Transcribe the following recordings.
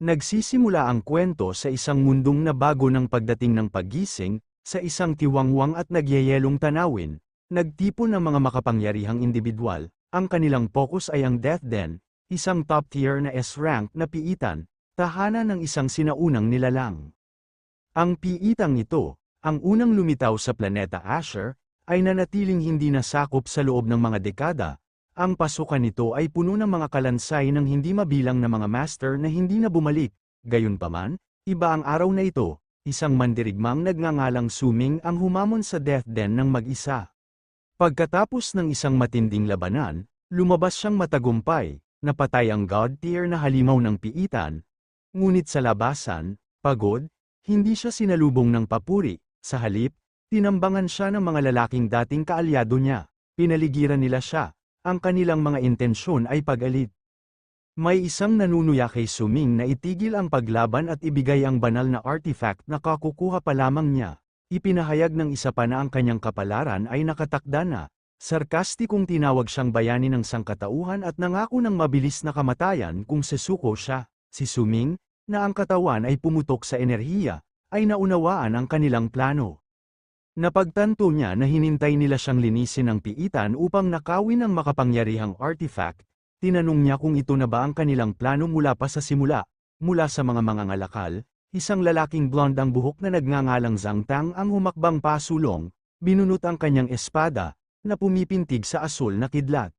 Nagsisimula ang kwento sa isang mundong na bago ng pagdating ng paggising, sa isang tiwangwang at nagyayelong tanawin, nagtipon ng mga makapangyarihang indibidwal, ang kanilang focus ay ang Death Den, isang top-tier na S-rank na piitan, tahanan ng isang sinaunang nilalang. Ang piitang ito, ang unang lumitaw sa planeta Asher, ay nanatiling hindi nasakop sa loob ng mga dekada. Ang pasukan nito ay puno ng mga kalansay ng hindi mabilang na mga master na hindi na bumalik. Gayunpaman, iba ang araw na ito, isang mandirigmang nagngangalang Su-Ming ang humamon sa Death Den ng mag-isa. Pagkatapos ng isang matinding labanan, lumabas siyang matagumpay, napatay ang god tier na halimaw ng piitan. Ngunit sa labasan, pagod, hindi siya sinalubong ng papuri, sa halip, tinambangan siya ng mga lalaking dating kaalyado niya, pinaligiran nila siya, ang kanilang mga intensyon ay pag-alit. May isang nanunuya kay Su-Ming na itigil ang paglaban at ibigay ang banal na artifact na kakukuha pa lamang niya. Ipinahayag ng isa pa na ang kanyang kapalaran ay nakatakda na. Sarkastikong tinawag siyang bayani ng sangkatauhan at nangako ng mabilis na kamatayan kung sesuko siya. Si Su-Ming, na ang katawan ay pumutok sa enerhiya, ay naunawaan ang kanilang plano. Napagtanto niya na hinintay nila siyang linisin ng piitan upang nakawin ang makapangyarihang artifact. Tinanong niya kung ito na ba ang kanilang plano mula pa sa simula. Mula sa mga mangangalakal, isang lalaking blonde ang buhok na nagngangalang Zhang Tang ang humakbang pasulong, binunot ang kanyang espada, na pumipintig sa asul na kidlat.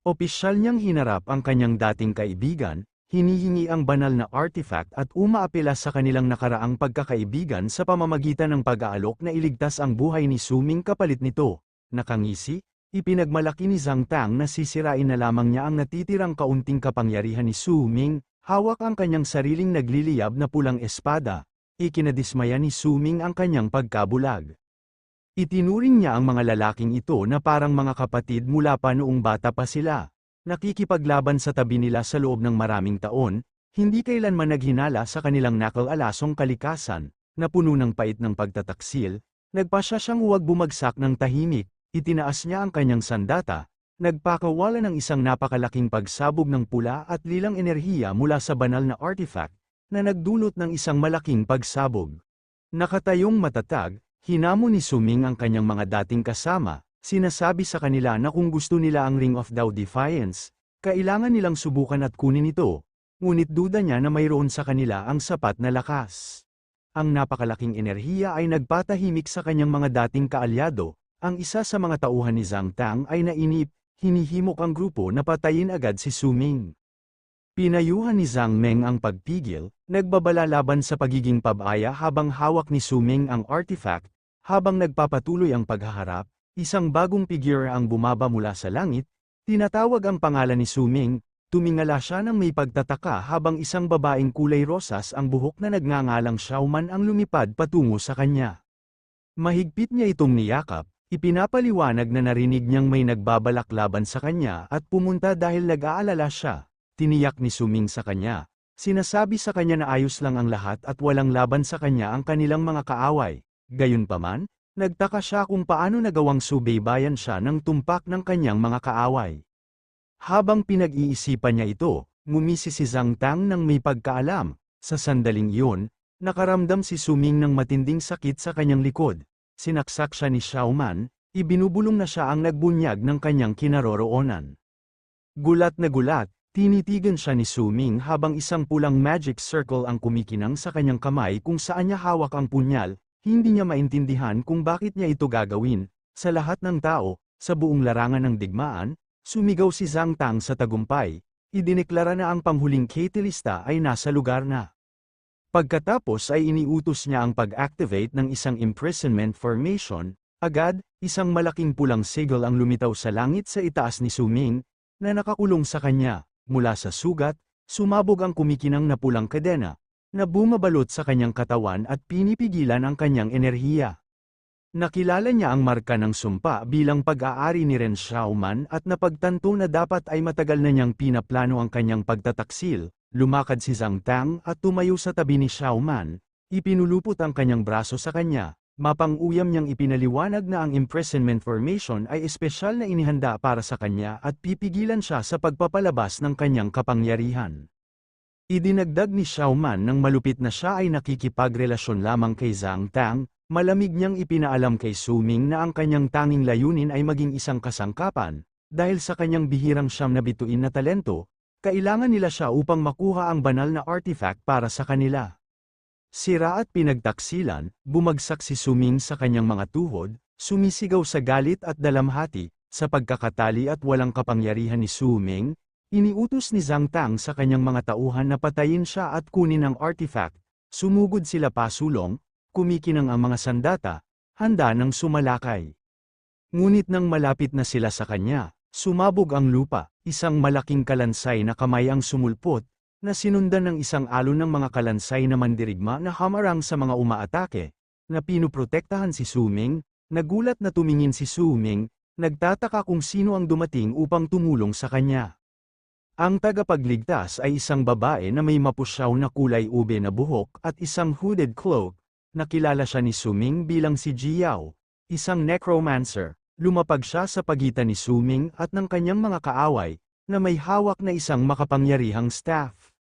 Opisyal niyang hinarap ang kanyang dating kaibigan, hinihingi ang banal na artifact at umaapela sa kanilang nakaraang pagkakaibigan sa pamamagitan ng pag-aalok na iligtas ang buhay ni Su-Ming kapalit nito. Nakangisi, ipinagmalaki ni Zhang Tang na sisirain na lamang niya ang natitirang kaunting kapangyarihan ni Su-Ming, hawak ang kanyang sariling nagliliyab na pulang espada. Ikinadismaya ni Su-Ming ang kanyang pagkabulag. Itinuring niya ang mga lalaking ito na parang mga kapatid mula pa noong bata pa sila. Nakikipaglaban sa tabi nila sa loob ng maraming taon, hindi kailanman naghinala sa kanilang nakal-alasong kalikasan, na puno ng pait ng pagtataksil. Nagpasya siyang huwag bumagsak ng tahimik, itinaas niya ang kanyang sandata, nagpakawala ng isang napakalaking pagsabog ng pula at lilang enerhiya mula sa banal na artifact, na nagdulot ng isang malaking pagsabog. Nakatayong matatag, hinamon ni Su-Ming ang kanyang mga dating kasama. Sinasabi sa kanila na kung gusto nila ang Ring of Tao Defiance, kailangan nilang subukan at kunin ito, ngunit duda niya na mayroon sa kanila ang sapat na lakas. Ang napakalaking enerhiya ay nagpatahimik sa kanyang mga dating kaalyado, ang isa sa mga tauhan ni Zhang Tang ay nainip, hinihimok ang grupo na patayin agad si Su-Ming. Pinayuhan ni Zhang Meng ang pagpigil, nagbabala laban sa pagiging pabaya habang hawak ni Su-Ming ang artifact, habang nagpapatuloy ang paghaharap. Isang bagong figure ang bumaba mula sa langit, tinatawag ang pangalan ni Su-Ming, tumingala siya ng may pagtataka habang isang babaeng kulay rosas ang buhok na nagngangalang Xiaoman ang lumipad patungo sa kanya. Mahigpit niya itong niyakap, ipinapaliwanag na narinig niyang may nagbabalak laban sa kanya at pumunta dahil nag-aalala siya. Tiniyak ni Su-Ming sa kanya, sinasabi sa kanya na ayos lang ang lahat at walang laban sa kanya ang kanilang mga kaaway. Gayunpaman, nagtaka siya kung paano nagawang subaybayan siya ng tumpak ng kanyang mga kaaway. Habang pinag-iisipan niya ito, ngumisi si Zhang Tang ng may pagkaalam. Sa sandaling iyon, nakaramdam si Su-Ming ng matinding sakit sa kanyang likod. Sinaksak siya ni Xiaoman, ibinubulong na siya ang nagbunyag ng kanyang kinaroroonan. Gulat na gulat, tinitigan siya ni Su-Ming habang isang pulang magic circle ang kumikinang sa kanyang kamay kung saan niya hawak ang punyal. Hindi niya maintindihan kung bakit niya ito gagawin. Sa lahat ng tao, sa buong larangan ng digmaan, sumigaw si Zhang Tang sa tagumpay. Idineklara na ang panghuling catalysta ay nasa lugar na. Pagkatapos ay iniutos niya ang pag-activate ng isang imprisonment formation. Agad, isang malaking pulang sigil ang lumitaw sa langit sa itaas ni Su-Ming, na nakakulong sa kanya. Mula sa sugat, sumabog ang kumikinang na pulang kadena, na bumabalot sa kanyang katawan at pinipigilan ang kanyang enerhiya. Nakilala niya ang marka ng sumpa bilang pag-aari ni Ren Xiaoman at napagtanto na dapat ay matagal na niyang pinaplano ang kanyang pagtataksil. Lumakad si Zhang Tang at tumayo sa tabi ni Xiaoman, ipinulupot ang kanyang braso sa kanya, mapang-uyam niyang ipinaliwanag na ang imprisonment formation ay espesyal na inihanda para sa kanya at pipigilan siya sa pagpapalabas ng kanyang kapangyarihan. Idinagdag ni Xiaoman nang malupit na siya ay nakikipagrelasyon lamang kay Zhang Tang, malamig niyang ipinaalam kay Su Ming na ang kanyang tanging layunin ay maging isang kasangkapan, dahil sa kanyang bihirang siyam na bituin na talento, kailangan nila siya upang makuha ang banal na artifact para sa kanila. Sira at pinagtaksilan, bumagsak si Su Ming sa kanyang mga tuhod, sumisigaw sa galit at dalamhati, sa pagkakatali at walang kapangyarihan ni Su Ming. Iniutos ni Zhang Tang sa kanyang mga tauhan na patayin siya at kunin ang artifact, sumugod sila pasulong, kumikinang ang mga sandata, handa ng sumalakay. Ngunit nang malapit na sila sa kanya, sumabog ang lupa, isang malaking kalansay na kamay ang sumulpot, na sinundan ng isang alon ng mga kalansay na mandirigma na hamarang sa mga umaatake, na pinuprotektahan si Su Ming. Nagulat na tumingin si Su Ming, nagtataka kung sino ang dumating upang tumulong sa kanya. Ang tagapagligtas ay isang babae na may mapusyaw na kulay ube na buhok at isang hooded cloak. Nakilala siya ni Su Ming bilang si Jiao, isang necromancer. Lumapag siya sa pagitan ni Su Ming at ng kanyang mga kaaway, na may hawak na isang makapangyarihang staff.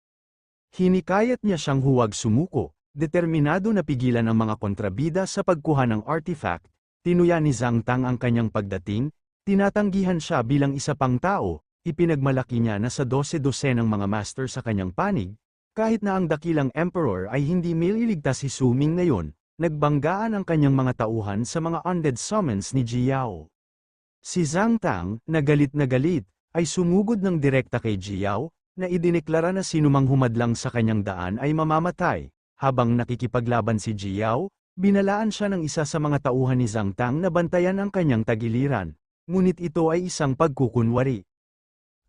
Hinikayat niya siyang huwag sumuko, determinado na pigilan ang mga kontrabida sa pagkuha ng artifact. Tinuya ni Zhang Tang ang kanyang pagdating, tinatanggihan siya bilang isa pang tao. Ipinagmalaki niya na sa 12-12 ng mga master sa kanyang panig, kahit na ang dakilang emperor ay hindi mililigtas si Su Ming ngayon, nagbanggaan ang kanyang mga tauhan sa mga undead summons ni Jiao. Si Zhang Tang, na galit, ay sumugod ng direkta kay Jiao, na idineklara na sinumang humadlang sa kanyang daan ay mamamatay. Habang nakikipaglaban si Jiao, binalaan siya ng isa sa mga tauhan ni Zhang Tang na bantayan ang kanyang tagiliran, ngunit ito ay isang pagkukunwari.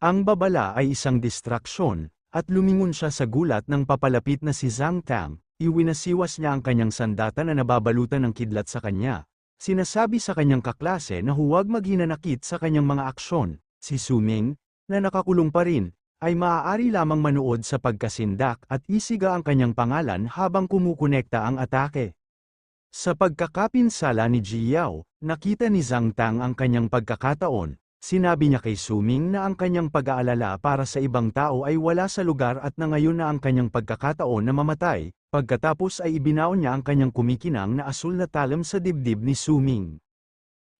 Ang babala ay isang distraksyon, at lumingon siya sa gulat nang papalapit na si Zhang Tang. Iwinasiwas niya ang kanyang sandata na nababalutan ng kidlat sa kanya. Sinasabi sa kanyang kaklase na huwag maghinanakit sa kanyang mga aksyon. Si Su Ming, na nakakulong pa rin, ay maaari lamang manood sa pagkasindak at isiga ang kanyang pangalan habang kumukonekta ang atake. Sa pagkakapinsala ni Jiao, nakita ni Zhang Tang ang kanyang pagkakataon. Sinabi niya kay Su Ming na ang kanyang pag-aalala para sa ibang tao ay wala sa lugar at na ngayon na ang kanyang pagkakataon na mamatay. Pagkatapos ay ibinaon niya ang kanyang kumikinang na asul na talam sa dibdib ni Su Ming.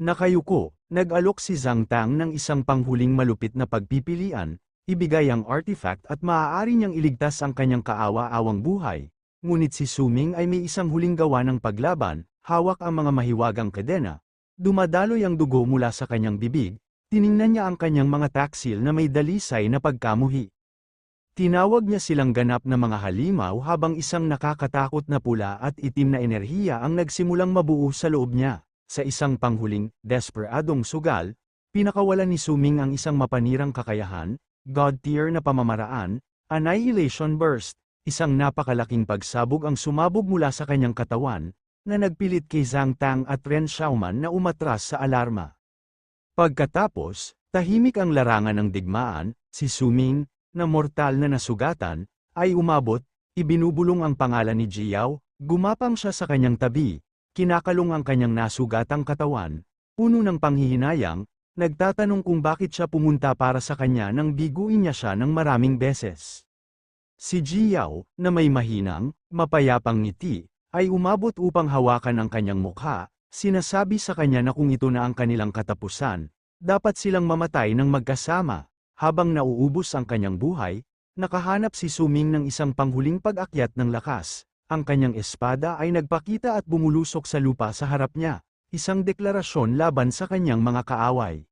Nakayuko, nag-alok si Zhang Tang ng isang panghuling malupit na pagpipilian, ibigay ang artifact at maaari niyang iligtas ang kanyang kaawa-awang buhay. Ngunit si Su Ming ay may isang huling gawa ng paglaban, hawak ang mga mahiwagang kadena. Dumadaloy ang dugo mula sa kanyang bibig. Tiningnan niya ang kanyang mga taksil na may dalisay na pagkamuhi. Tinawag niya silang ganap na mga halimaw habang isang nakakatakot na pula at itim na enerhiya ang nagsimulang mabuo sa loob niya. Sa isang panghuling, desperadong sugal, pinakawalan ni Su Ming ang isang mapanirang kakayahan, God-tier na pamamaraan, Annihilation Burst, isang napakalaking pagsabog ang sumabog mula sa kanyang katawan, na nagpilit kay Zhang Tang at Ren Xiaoman na umatras sa alarma. Pagkatapos, tahimik ang larangan ng digmaan, si Su Ming, na mortal na nasugatan, ay umabot, ibinubulong ang pangalan ni Jiao, gumapang siya sa kanyang tabi, kinakalong ang kanyang nasugatang katawan, puno ng panghihinayang, nagtatanong kung bakit siya pumunta para sa kanya nang biguin niya siya ng maraming beses. Si Jiao, na may mahinang, mapayapang ngiti, ay umabot upang hawakan ang kanyang mukha. Sinasabi sa kanya na kung ito na ang kanilang katapusan, dapat silang mamatay ng magkasama. Habang nauubos ang kanyang buhay, nakahanap si Su Ming ng isang panghuling pag-akyat ng lakas. Ang kanyang espada ay nagpakita at bumulusok sa lupa sa harap niya, isang deklarasyon laban sa kanyang mga kaaway.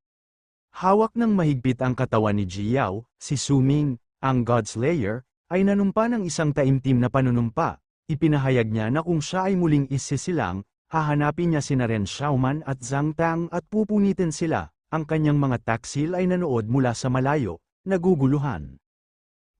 Hawak ng mahigpit ang katawan ni Jiao, si Su Ming, ang Godslayer, ay nanumpa ng isang taimtim na panunumpa. Ipinahayag niya na kung siya ay muling isisilang, hahanapin niya sina Ren Xiaoman at Zhang Tang at pupunitin sila. Ang kanyang mga taksil ay nanood mula sa malayo, naguguluhan.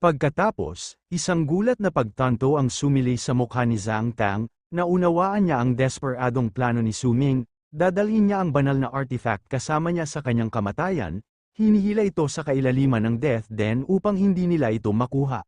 Pagkatapos, isang gulat na pagtanto ang sumili sa mukha ni Zhang Tang, naunawaan niya ang desperadong plano ni Su Ming, dadalhin niya ang banal na artifact kasama niya sa kanyang kamatayan, hinihila ito sa kailaliman ng Death Den upang hindi nila ito makuha.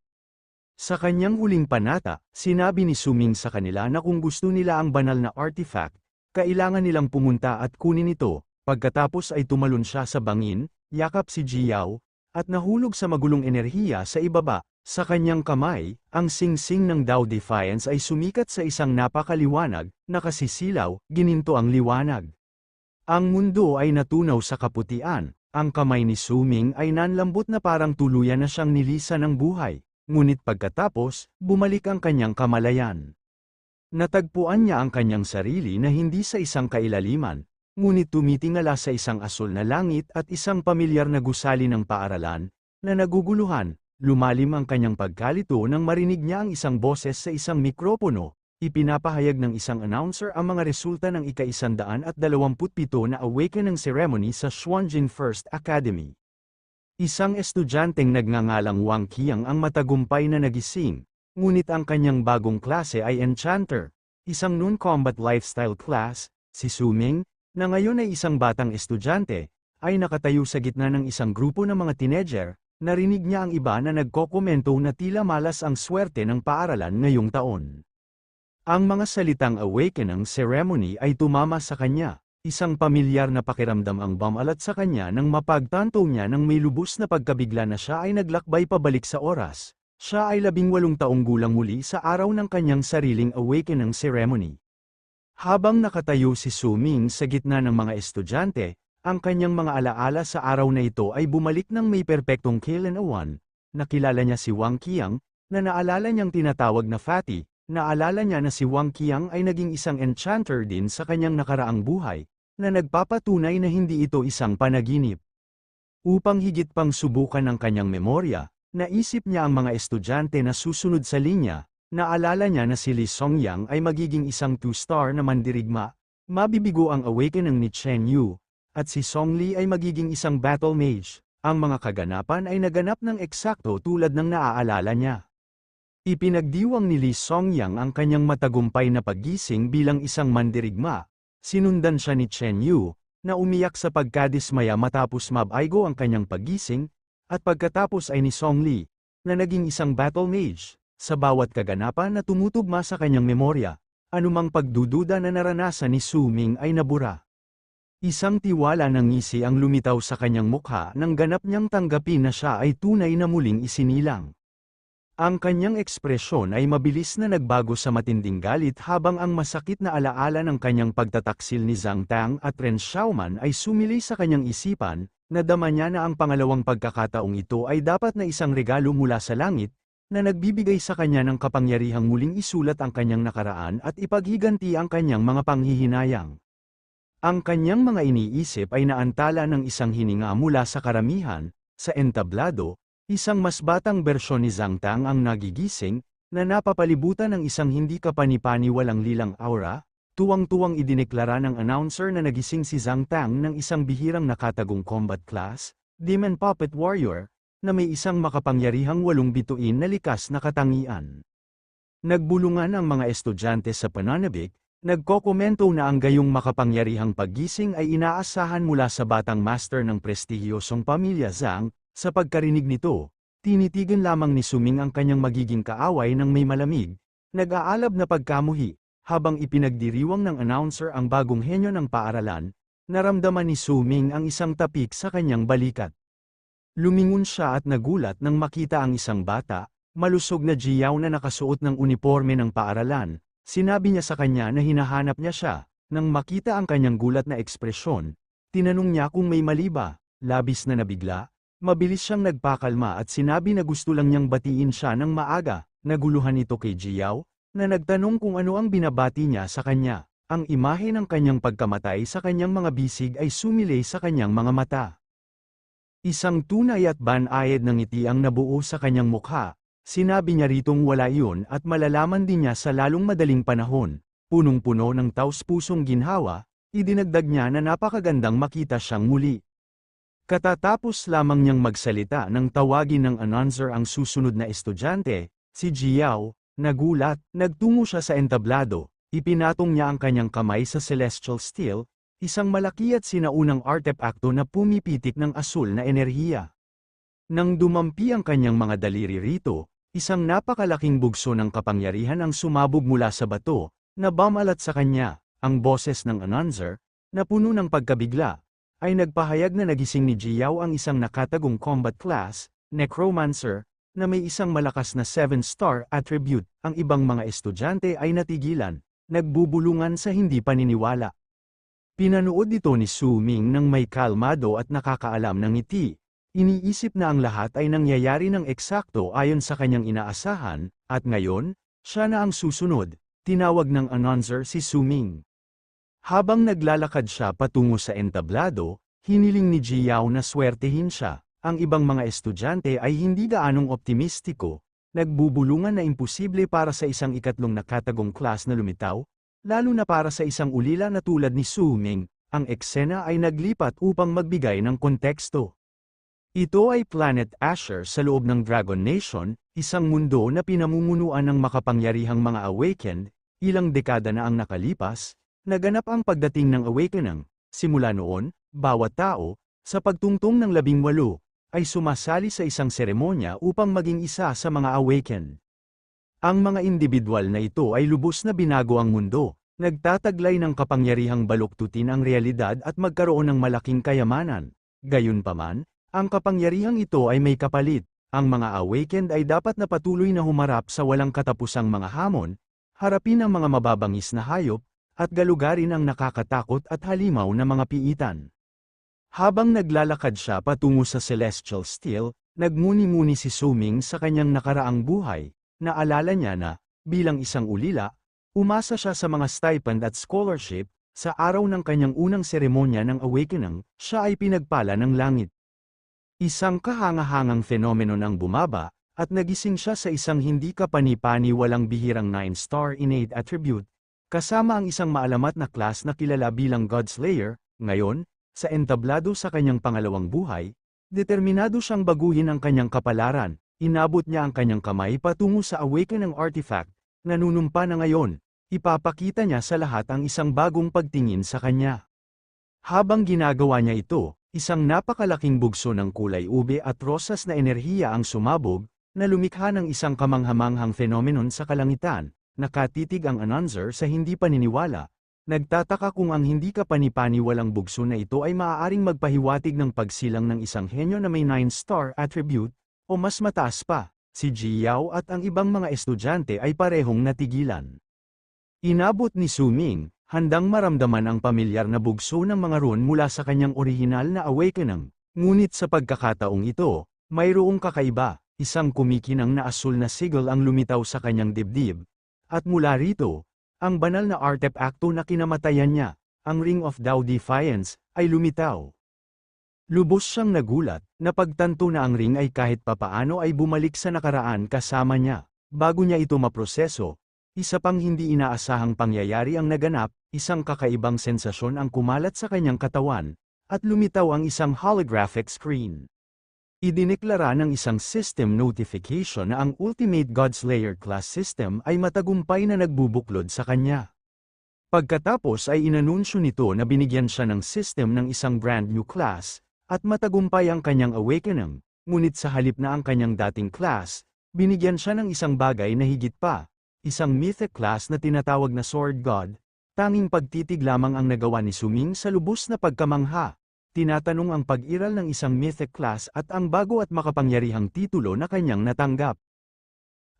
Sa kanyang huling panata, sinabi ni Su Ming sa kanila na kung gusto nila ang banal na artifact, kailangan nilang pumunta at kunin ito. Pagkatapos ay tumalon siya sa bangin, yakap si Jiao, at nahulog sa magulong enerhiya sa ibaba. Sa kanyang kamay, ang singsing ng Tao Defiance ay sumikat sa isang napakaliwanag, nakasisilaw, gininto ang liwanag. Ang mundo ay natunaw sa kaputian, ang kamay ni Su Ming ay nanlambot na parang tuluyan na siyang nilisan ng buhay, ngunit pagkatapos, bumalik ang kanyang kamalayan. Natagpuan niya ang kanyang sarili na hindi sa isang kailaliman, ngunit tumitingala sa isang asul na langit at isang pamilyar na gusali ng paaralan, na naguguluhan. Lumalim ang kanyang pagkalito nang marinig niya ang isang boses sa isang mikropono. Ipinapahayag ng isang announcer ang mga resulta ng ika-127 na Awakening Ceremony sa Xuanjin First Academy. Isang estudyanteng nagngangalang Wang Qiang ang matagumpay na nagising, ngunit ang kanyang bagong klase ay Enchanter, isang non-combat lifestyle class. Si Su Ming, na ngayon ay isang batang estudyante, ay nakatayo sa gitna ng isang grupo ng mga teenager. Narinig niya ang iba na nagkokomento na tila malas ang swerte ng paaralan ngayong taon. Ang mga salitang Awakening Ceremony ay tumama sa kanya, isang pamilyar na pakiramdam ang bumalat sa kanya nang mapagtanto niya nang may lubos na pagkabigla na siya ay naglakbay pabalik sa oras. Siya ay 18 taong gulang muli sa araw ng kanyang sariling Awakening Ceremony. Habang nakatayo si Su Ming sa gitna ng mga estudyante, ang kanyang mga alaala sa araw na ito ay bumalik ng may perpektong kailanman. Nakilala niya si Wang Qiang, na naalala niyang tinatawag na Fatty. Naalala niya na si Wang Qiang ay naging isang enchanter din sa kanyang nakaraang buhay, na nagpapatunay na hindi ito isang panaginip. Upang higit pang subukan ang kanyang memorya, naisip niya ang mga estudyante na susunod sa linya. Naalala niya na si Li Songyang ay magiging isang 2-star na mandirigma, mabibigo ang Awakening ni Chen Yu, at si Song Li ay magiging isang battle mage. Ang mga kaganapan ay naganap ng eksakto tulad ng naaalala niya. Ipinagdiwang ni Li Songyang ang kanyang matagumpay na paggising bilang isang mandirigma. Sinundan siya ni Chen Yu, na umiyak sa pagkadismaya matapos mabaigo ang kanyang paggising, at pagkatapos ay ni Song Li, na naging isang battle mage. Sa bawat kaganapan na tumutugma sa kanyang memorya, anumang pagdududa na naranasan ni Su Ming ay nabura. Isang tiwala ng ngisi ang lumitaw sa kanyang mukha nang ganap niyang tanggapin na siya ay tunay na muling isinilang. Ang kanyang ekspresyon ay mabilis na nagbago sa matinding galit habang ang masakit na alaala ng kanyang pagtataksil ni Zhang Tang at Ren Xiaoman ay sumili sa kanyang isipan. Nadama niya na ang pangalawang pagkakataong ito ay dapat na isang regalo mula sa langit, na nagbibigay sa kanya ng kapangyarihang muling isulat ang kanyang nakaraan at ipaghiganti ang kanyang mga panghihinayang. Ang kanyang mga iniisip ay naantala ng isang hininga mula sa karamihan. Sa entablado, isang mas batang bersyon ni Zhang Tang ang nagigising, na napapalibutan ng isang hindi kapani-paniwalang lilang aura. Tuwang-tuwang idineklara ng announcer na nagising si Zhang Tang ng isang bihirang nakatagong combat class, Demon Puppet Warrior, na may isang makapangyarihang 8 bituin na likas na katangian. Nagbulungan ang mga estudyante sa pananabik, nagkokomento na ang gayong makapangyarihang paggising ay inaasahan mula sa batang master ng prestihiyosong pamilya Zhang. Sa pagkarinig nito, tinitigan lamang ni Su Ming ang kanyang magiging kaaway ng may malamig, nag-aalab na pagkamuhi. Habang ipinagdiriwang ng announcer ang bagong henyo ng paaralan, naramdaman ni Su Ming ang isang tapik sa kanyang balikat. Lumingon siya at nagulat nang makita ang isang bata, malusog na jiyaw na nakasuot ng uniforme ng paaralan. Sinabi niya sa kanya na hinahanap niya siya. Nang makita ang kanyang gulat na ekspresyon, tinanong niya kung may mali ba. Labis na nabigla, mabilis siyang nagpakalma at sinabi na gusto lang niyang batiin siya ng maaga. Naguluhan ito kay Jiyaw, na nagtanong kung ano ang binabati niya sa kanya. Ang imahe ng kanyang pagkamatay sa kanyang mga bisig ay sumilay sa kanyang mga mata. Isang tunay at banayad na ngiti ang nabuo sa kanyang mukha. Sinabi niya ritong wala iyon at malalaman din niya sa lalong madaling panahon. Punong-puno ng taus-pusong ginhawa, idinagdag niya na napakagandang makita siyang muli. Katatapos lamang niyang magsalita nang tawagin ng announcer ang susunod na estudyante, si Jiao. Nagulat, nagtungo siya sa entablado, ipinatong niya ang kanyang kamay sa Celestial Steel, isang malaki at sinaunang artepakto na pumipitik ng asul na enerhiya. Nang dumampi ang kanyang mga daliri rito, isang napakalaking bugso ng kapangyarihan ang sumabog mula sa bato, na bumalat sa kanya. Ang boses ng announcer, na puno ng pagkabigla, ay nagpahayag na nagising ni Jiao ang isang nakatagong combat class, Necromancer, na may isang malakas na 7-star attribute. Ang ibang mga estudyante ay natigilan, nagbubulungan sa hindi paniniwala. Pinanood ito ni Su Ming ng may kalmado at nakakaalam ng ngiti. Iniisip na ang lahat ay nangyayari ng eksakto ayon sa kanyang inaasahan, at ngayon, siya na ang susunod, tinawag ng announcer si Su Ming. Habang naglalakad siya patungo sa entablado, hiniling ni Ji Yao na swertehin siya. Ang ibang mga estudyante ay hindi gaanong optimistiko, nagbubulungan na imposible para sa isang ikatlong nakatagong class na lumitaw, lalo na para sa isang ulila na tulad ni Su Ming. Ang eksena ay naglipat upang magbigay ng konteksto. Ito ay Planet Asher sa loob ng Dragon Nation, isang mundo na pinamumunuan ng makapangyarihang mga awakened. Ilang dekada na ang nakalipas, naganap ang pagdating ng awakening. Simula noon, bawat tao, sa pagtungtong ng 18, ay sumasali sa isang seremonya upang maging isa sa mga awakened. Ang mga individual na ito ay lubos na binago ang mundo, nagtataglay ng kapangyarihang baluktutin ang realidad at magkaroon ng malaking kayamanan. Gayunpaman, ang kapangyarihang ito ay may kapalit. Ang mga awakened ay dapat na patuloy na humarap sa walang katapusang mga hamon, harapin ang mga mababangis na hayop, at galugarin ang nakakatakot at halimaw na mga piitan. Habang naglalakad siya patungo sa Celestial Steel, nagmuni-muni si Su Ming sa kanyang nakaraang buhay. Naalala niya na, bilang isang ulila, umasa siya sa mga stipend at scholarship. Sa araw ng kanyang unang seremonya ng awakening, siya ay pinagpala ng langit. Isang kahanga-hangang fenomeno ang bumaba, at nagising siya sa isang hindi kapani-pani walang bihirang 9-star innate attribute, kasama ang isang maalamat na class na kilala bilang Godslayer. Ngayon, sa entablado sa kanyang pangalawang buhay, determinado siyang baguhin ang kanyang kapalaran. Inabot niya ang kanyang kamay patungo sa awakening artifact, nanunumpa na ngayon, ipapakita niya sa lahat ang isang bagong pagtingin sa kanya. Habang ginagawa niya ito, isang napakalaking bugso ng kulay ube at rosas na enerhiya ang sumabog, na lumikha ng isang kamanghamanghang phenomenon sa kalangitan. Nakatitig ang announcer sa hindi paniniwala. Nagtataka kung ang hindi kapani-paniwalang bugso na ito ay maaaring magpahiwatig ng pagsilang ng isang henyo na may 9-star attribute, o mas mataas pa. Si Ji Yao at ang ibang mga estudyante ay parehong natigilan. Inabot ni Su Ming, handang maramdaman ang pamilyar na bugso ng mga rune mula sa kanyang orihinal na awakening. Ngunit sa pagkakataong ito, mayroong kakaiba. Isang kumikinang na asul na sigil ang lumitaw sa kanyang dibdib. At mula rito, ang banal na artepakto na kinamatayan niya, ang Ring of Tao Defiance, ay lumitaw. Lubos siyang nagulat, napagtanto na ang ring ay kahit papaano ay bumalik sa nakaraan kasama niya. Bago niya ito maproseso, isa pang hindi inaasahang pangyayari ang naganap, isang kakaibang sensasyon ang kumalat sa kanyang katawan, at lumitaw ang isang holographic screen. Idineklara ng isang system notification na ang Ultimate Godslayer class system ay matagumpay na nagbubuklod sa kanya. Pagkatapos ay inanunsyo nito na binigyan siya ng system ng isang brand new class, at matagumpay ang kanyang awakening, ngunit sa halip na ang kanyang dating class, binigyan siya ng isang bagay na higit pa, isang mythic class na tinatawag na Sword God. Tanging pagtitig lamang ang nagawa ni Su Ming sa lubos na pagkamangha. Tinatanong ang pag-iral ng isang mythic class at ang bago at makapangyarihang titulo na kanyang natanggap.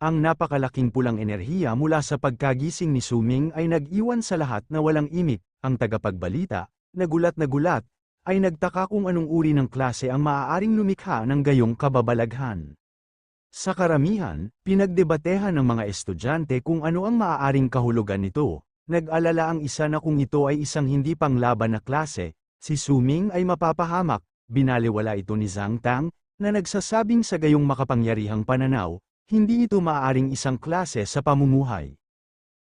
Ang napakalaking pulang enerhiya mula sa pagkagising ni Su Ming ay nag-iwan sa lahat na walang imik. Ang tagapagbalita, nagulat, ay nagtaka kung anong uri ng klase ang maaaring lumikha ng gayong kababalaghan. Sa karamihan, pinagdebatehan ng mga estudyante kung ano ang maaaring kahulugan nito. Nag-alala ang isa na kung ito ay isang hindi panglaban na klase. Si Su Ming ay mapapahamak. Binaliwala ito ni Zhang Tang, na nagsasabing sa gayong makapangyarihang pananaw, hindi ito maaaring isang klase sa pamumuhay.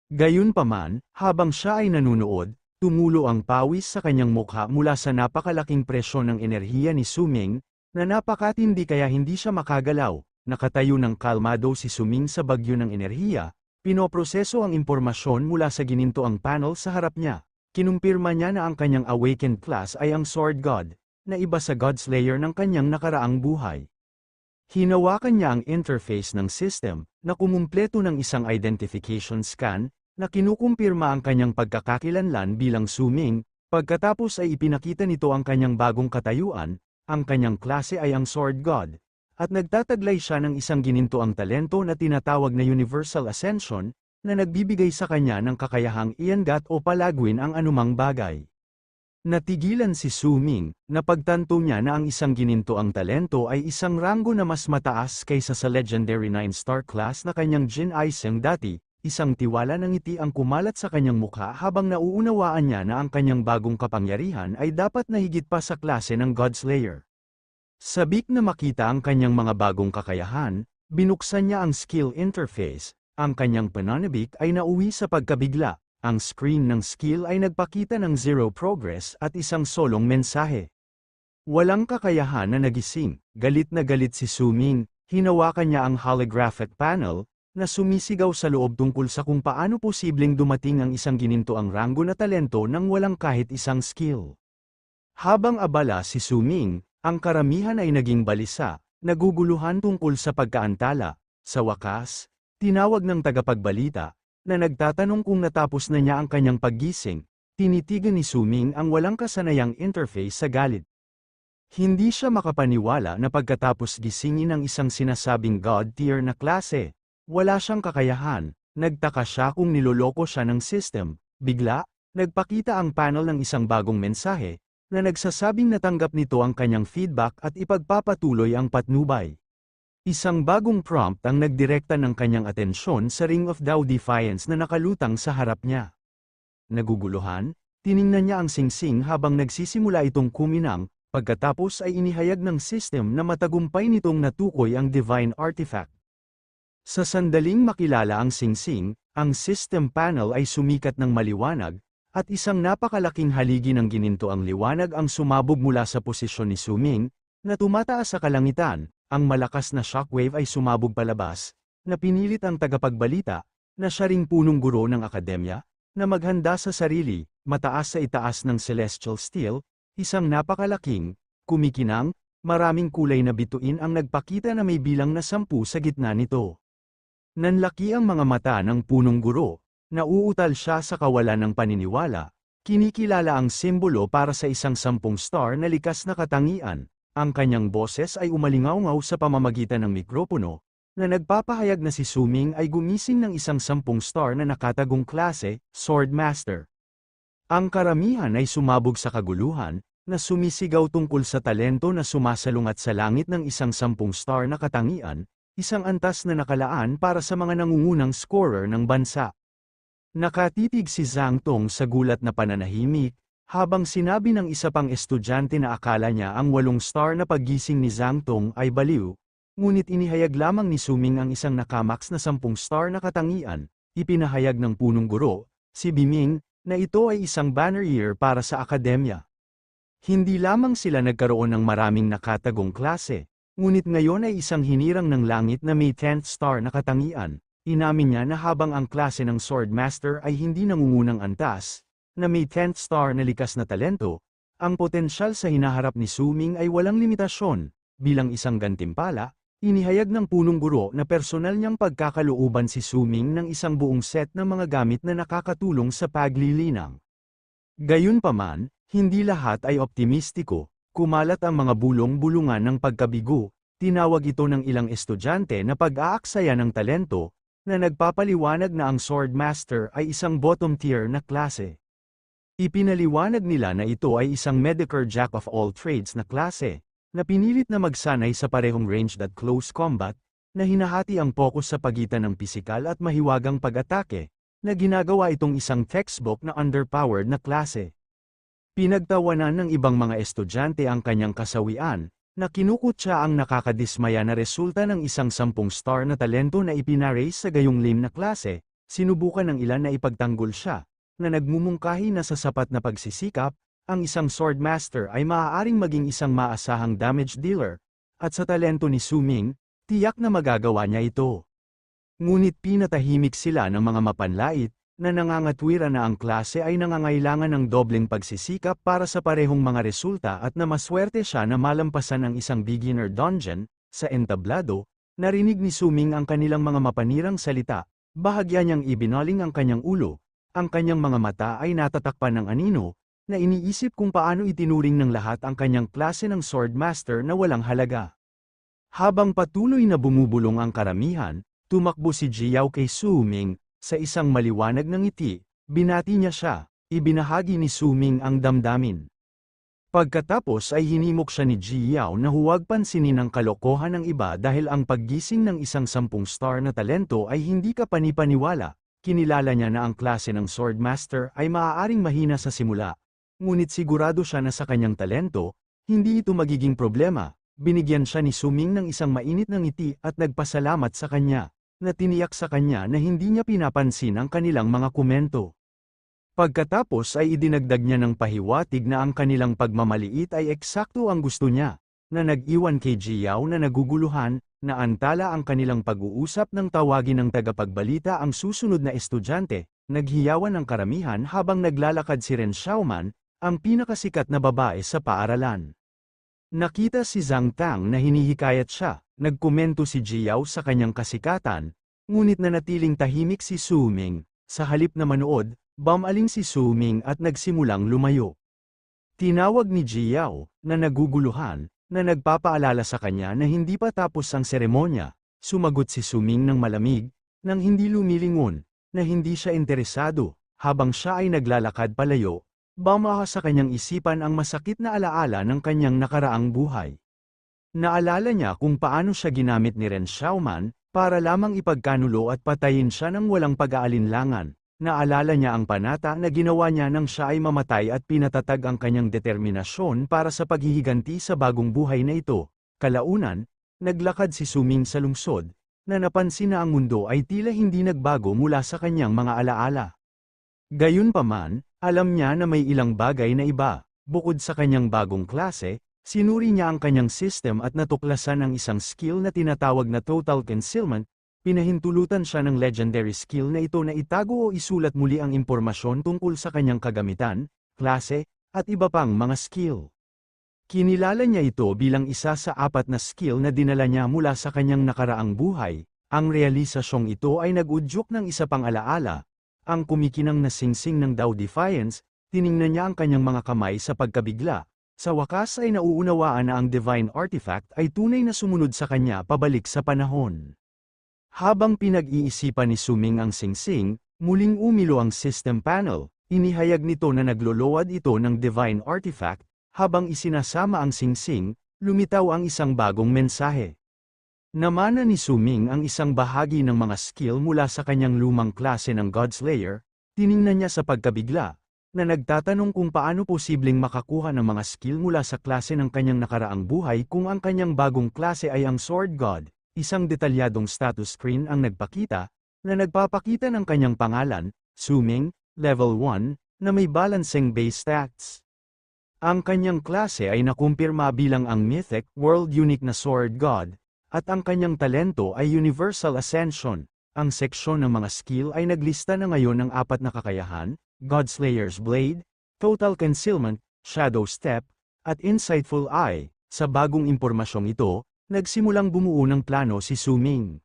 Gayunpaman, habang siya ay nanunood, tumulo ang pawis sa kanyang mukha mula sa napakalaking presyon ng enerhiya ni Su Ming, na napakatindi kaya hindi siya makagalaw. Nakatayo ng kalmado si Su Ming sa bagyo ng enerhiya, pinoproseso ang impormasyon mula sa ginintoang panel sa harap niya. Kinumpirma niya na ang kanyang awakened class ay ang Sword God, na iba sa Godslayer ng kanyang nakaraang buhay. Hinawakan niya ang interface ng system, na kumumpleto ng isang identification scan, na kinukumpirma ang kanyang pagkakakilanlan bilang Su Ming. Pagkatapos ay ipinakita nito ang kanyang bagong katayuan, ang kanyang klase ay ang Sword God. at nagtataglay siya ng isang ginintoang talento na tinatawag na Universal Ascension, na nagbibigay sa kanya ng kakayahang iangat o palagwin ang anumang bagay. Natigilan si Su Ming, napagtanto niya na ang isang ginintoang talento ay isang ranggo na mas mataas kaysa sa legendary 9-star class na kanyang Jin Aiseng dati, isang tiwala ng ngiti ang kumalat sa kanyang mukha habang nauunawaan niya na ang kanyang bagong kapangyarihan ay dapat na higit pa sa klase ng Godslayer. Sabik na makita ang kanyang mga bagong kakayahan, binuksan niya ang skill interface, ang kanyang pananabik ay nauwi sa pagkabigla. Ang screen ng skill ay nagpakita ng 0 progress at isang solong mensahe. Walang kakayahan na nagising, galit na galit si Su Ming, hinawakan niya ang holographic panel, na sumisigaw sa loob tungkol sa kung paano posibleng dumating ang isang ginintoang ranggo na talento nang walang kahit isang skill. Habang abala si Su Ming, ang karamihan ay naging balisa, naguguluhan tungkol sa pagkaantala. Sa wakas, tinawag ng tagapagbalita, na nagtatanong kung natapos na niya ang kanyang paggising, tinitigan ni Su Ming ang walang kasanayang interface sa galit. Hindi siya makapaniwala na pagkatapos gisingin ang isang sinasabing God tier na klase, wala siyang kakayahan. Nagtaka siya kung niloloko siya ng system. Bigla, nagpakita ang panel ng isang bagong mensahe, na nagsasabing natanggap nito ang kanyang feedback at ipagpapatuloy ang patnubay. Isang bagong prompt ang nagdirekta ng kanyang atensyon sa Ring of Tao Defiance na nakalutang sa harap niya. Naguguluhan, tiningnan niya ang singsing habang nagsisimula itong kuminang, pagkatapos ay inihayag ng system na matagumpay nitong natukoy ang divine artifact. Sa sandaling makilala ang singsing, ang system panel ay sumikat ng maliwanag, at isang napakalaking haligi ng ginintoang liwanag ang sumabog mula sa posisyon ni Su Ming, na tumataas sa kalangitan. Ang malakas na shockwave ay sumabog palabas, na pinilit ang tagapagbalita, na siya ring punong guro ng akademya, na maghanda sa sarili, mataas sa itaas ng celestial steel, isang napakalaking, kumikinang, maraming kulay na bituin ang nagpakita na may bilang na 10 sa gitna nito. Nanlaki ang mga mata ng punong guro, nauutal siya sa kawalan ng paniniwala, kinikilala ang simbolo para sa isang 10 star na likas na katangian. Ang kanyang boses ay umalingaw-ngaw sa pamamagitan ng mikropono, na nagpapahayag na si Su Ming ay gumising ng isang 10 star na nakatagong klase, Sword Master. Ang karamihan ay sumabog sa kaguluhan, na sumisigaw tungkol sa talento na sumasalungat sa langit ng isang 10 star na katangian, isang antas na nakalaan para sa mga nangungunang scorer ng bansa. Nakatitig si Zhang Tong sa gulat na pananahimik, habang sinabi ng isa pang estudyante na akala niya ang 8 star na paggising ni Zhang Tong ay baliw, ngunit inihayag lamang ni Su Ming ang isang nakamax na 10 star na katangian. Ipinahayag ng punong guro, si Biming, na ito ay isang banner year para sa akademya. Hindi lamang sila nagkaroon ng maraming nakatagong klase, ngunit ngayon ay isang hinirang ng langit na may 10th star na katangian. Inamin niya na habang ang klase ng Sword Master ay hindi nangungunang antas, na may 10th star na likas na talento, ang potensyal sa hinaharap ni Su Ming ay walang limitasyon. Bilang isang gantimpala, inihayag ng punong guro na personal niyang pagkakalooban si Su Ming ng isang buong set ng mga gamit na nakakatulong sa paglilinang. Gayunpaman, hindi lahat ay optimistiko. Kumalat ang mga bulong-bulungan ng pagkabigo. Tinawag ito ng ilang estudyante na pag-aaksaya ng talento, na nagpapaliwanag na ang Sword Master ay isang bottom tier na klase. Ipinaliwanag nila na ito ay isang Medicare Jack of all trades na klase, na pinilit na magsanay sa parehong ranged at close combat, na hinahati ang focus sa pagitan ng pisikal at mahiwagang pag-atake, na ginagawa itong isang textbook na underpowered na klase. Pinagtawanan ng ibang mga estudyante ang kanyang kasawian, na kinukutya ang nakakadismaya na resulta ng isang 10 star na talento na ipinaraise sa gayong lame na klase. Sinubukan ng ilan na ipagtanggol siya, na nagmumungkahi na sa sapat na pagsisikap, ang isang Sword Master ay maaaring maging isang maasahang damage dealer, at sa talento ni Su Ming, tiyak na magagawa niya ito. Ngunit pinatahimik sila ng mga mapanlait, na nangangatwira na ang klase ay nangangailangan ng dobleng pagsisikap para sa parehong mga resulta at na maswerte siya na malampasan ang isang beginner dungeon. Sa entablado, narinig ni Su Ming ang kanilang mga mapanirang salita, bahagya niyang ibinaling ang kanyang ulo. Ang kanyang mga mata ay natatakpan ng anino, na iniisip kung paano itinuring ng lahat ang kanyang klase ng Sword Master na walang halaga. Habang patuloy na bumubulong ang karamihan, tumakbo si Jiao kay Su Ming, sa isang maliwanag na ngiti, binati niya siya, ibinahagi ni Su Ming ang damdamin. Pagkatapos ay hinimok siya ni Jiao na huwag pansinin ang kalokohan ng iba dahil ang paggising ng isang 10-star na talento ay hindi ka panipaniwala. Kinilala niya na ang klase ng Swordmaster ay maaaring mahina sa simula. Ngunit sigurado siya na sa kanyang talento, hindi ito magiging problema. Binigyan siya ni Su Ming ng isang mainit na ngiti at nagpasalamat sa kanya, na tiniyak sa kanya na hindi niya pinapansin ang kanilang mga komento. Pagkatapos ay idinagdag niya ng pahiwatig na ang kanilang pagmamaliit ay eksakto ang gusto niya, na nag-iwan kay Jiao na naguguluhan, na antala ang kanilang pag-uusap ng tawagin ng tagapagbalita ang susunod na estudyante. Naghiyawan ang karamihan habang naglalakad si Ren Xiaoman, ang pinakasikat na babae sa paaralan. Nakita si Zhang Tang na hinihikayat siya, nagkomento si Jiao sa kanyang kasikatan, ngunit nanatiling tahimik si Su Ming. Sa halip na manood, bumaling si Su Ming at nagsimulang lumayo. Tinawag ni Jiao, na naguguluhan, na nagpapaalala sa kanya na hindi pa tapos ang seremonya. Sumagot si Su Ming ng malamig, nang hindi lumilingon, na hindi siya interesado. Habang siya ay naglalakad palayo, bumaha sa kanyang isipan ang masakit na alaala ng kanyang nakaraang buhay. Naalala niya kung paano siya ginamit ni Ren Xiaoman, para lamang ipagkanulo at patayin siya ng walang pag-aalinlangan. Naalala niya ang panata na ginawa niya nang siya ay mamatay at pinatatag ang kanyang determinasyon para sa paghihiganti sa bagong buhay na ito. Kalaunan, naglakad si Su Ming sa lungsod, na napansin na ang mundo ay tila hindi nagbago mula sa kanyang mga alaala. Gayunpaman, alam niya na may ilang bagay na iba. Bukod sa kanyang bagong klase, sinuri niya ang kanyang system at natuklasan ang isang skill na tinatawag na Total Concealment. Pinahintulutan siya ng legendary skill na ito na itago o isulat muli ang impormasyon tungkol sa kanyang kagamitan, klase, at iba pang mga skill. Kinilala niya ito bilang isa sa 4 na skill na dinala niya mula sa kanyang nakaraang buhay. Ang realisasyong ito ay nag-udyok ng isa pang alaala. Ang kumikinang na singsing ng Dao Defiance, tiningnan niya ang kanyang mga kamay sa pagkabigla. Sa wakas ay nauunawaan na ang Divine Artifact ay tunay na sumunod sa kanya pabalik sa panahon. Habang pinag-iisipan ni Su Ming ang singsing, muling umilo ang system panel. Inihayag nito na nagloload ito ng Divine Artifact. Habang isinasama ang singsing, lumitaw ang isang bagong mensahe. Namana ni Su Ming ang isang bahagi ng mga skill mula sa kanyang lumang klase ng Godslayer. Tiningnan niya sa pagkabigla, na nagtatanong kung paano posibleng makakuha ng mga skill mula sa klase ng kanyang nakaraang buhay kung ang kanyang bagong klase ay ang Sword God. Isang detalyadong status screen ang nagpakita, na nagpapakita ng kanyang pangalan, Su Ming, level 1, na may balancing base stats. Ang kanyang klase ay nakumpirma bilang ang Mythic, World Unique na Sword God, at ang kanyang talento ay Universal Ascension. Ang seksyon ng mga skill ay naglista na ngayon ng 4 na kakayahan, Godslayer's Blade, Total Concealment, Shadow Step, at Insightful Eye. Sa bagong impormasyong ito, nagsimulang bumuo ng plano si Su Ming.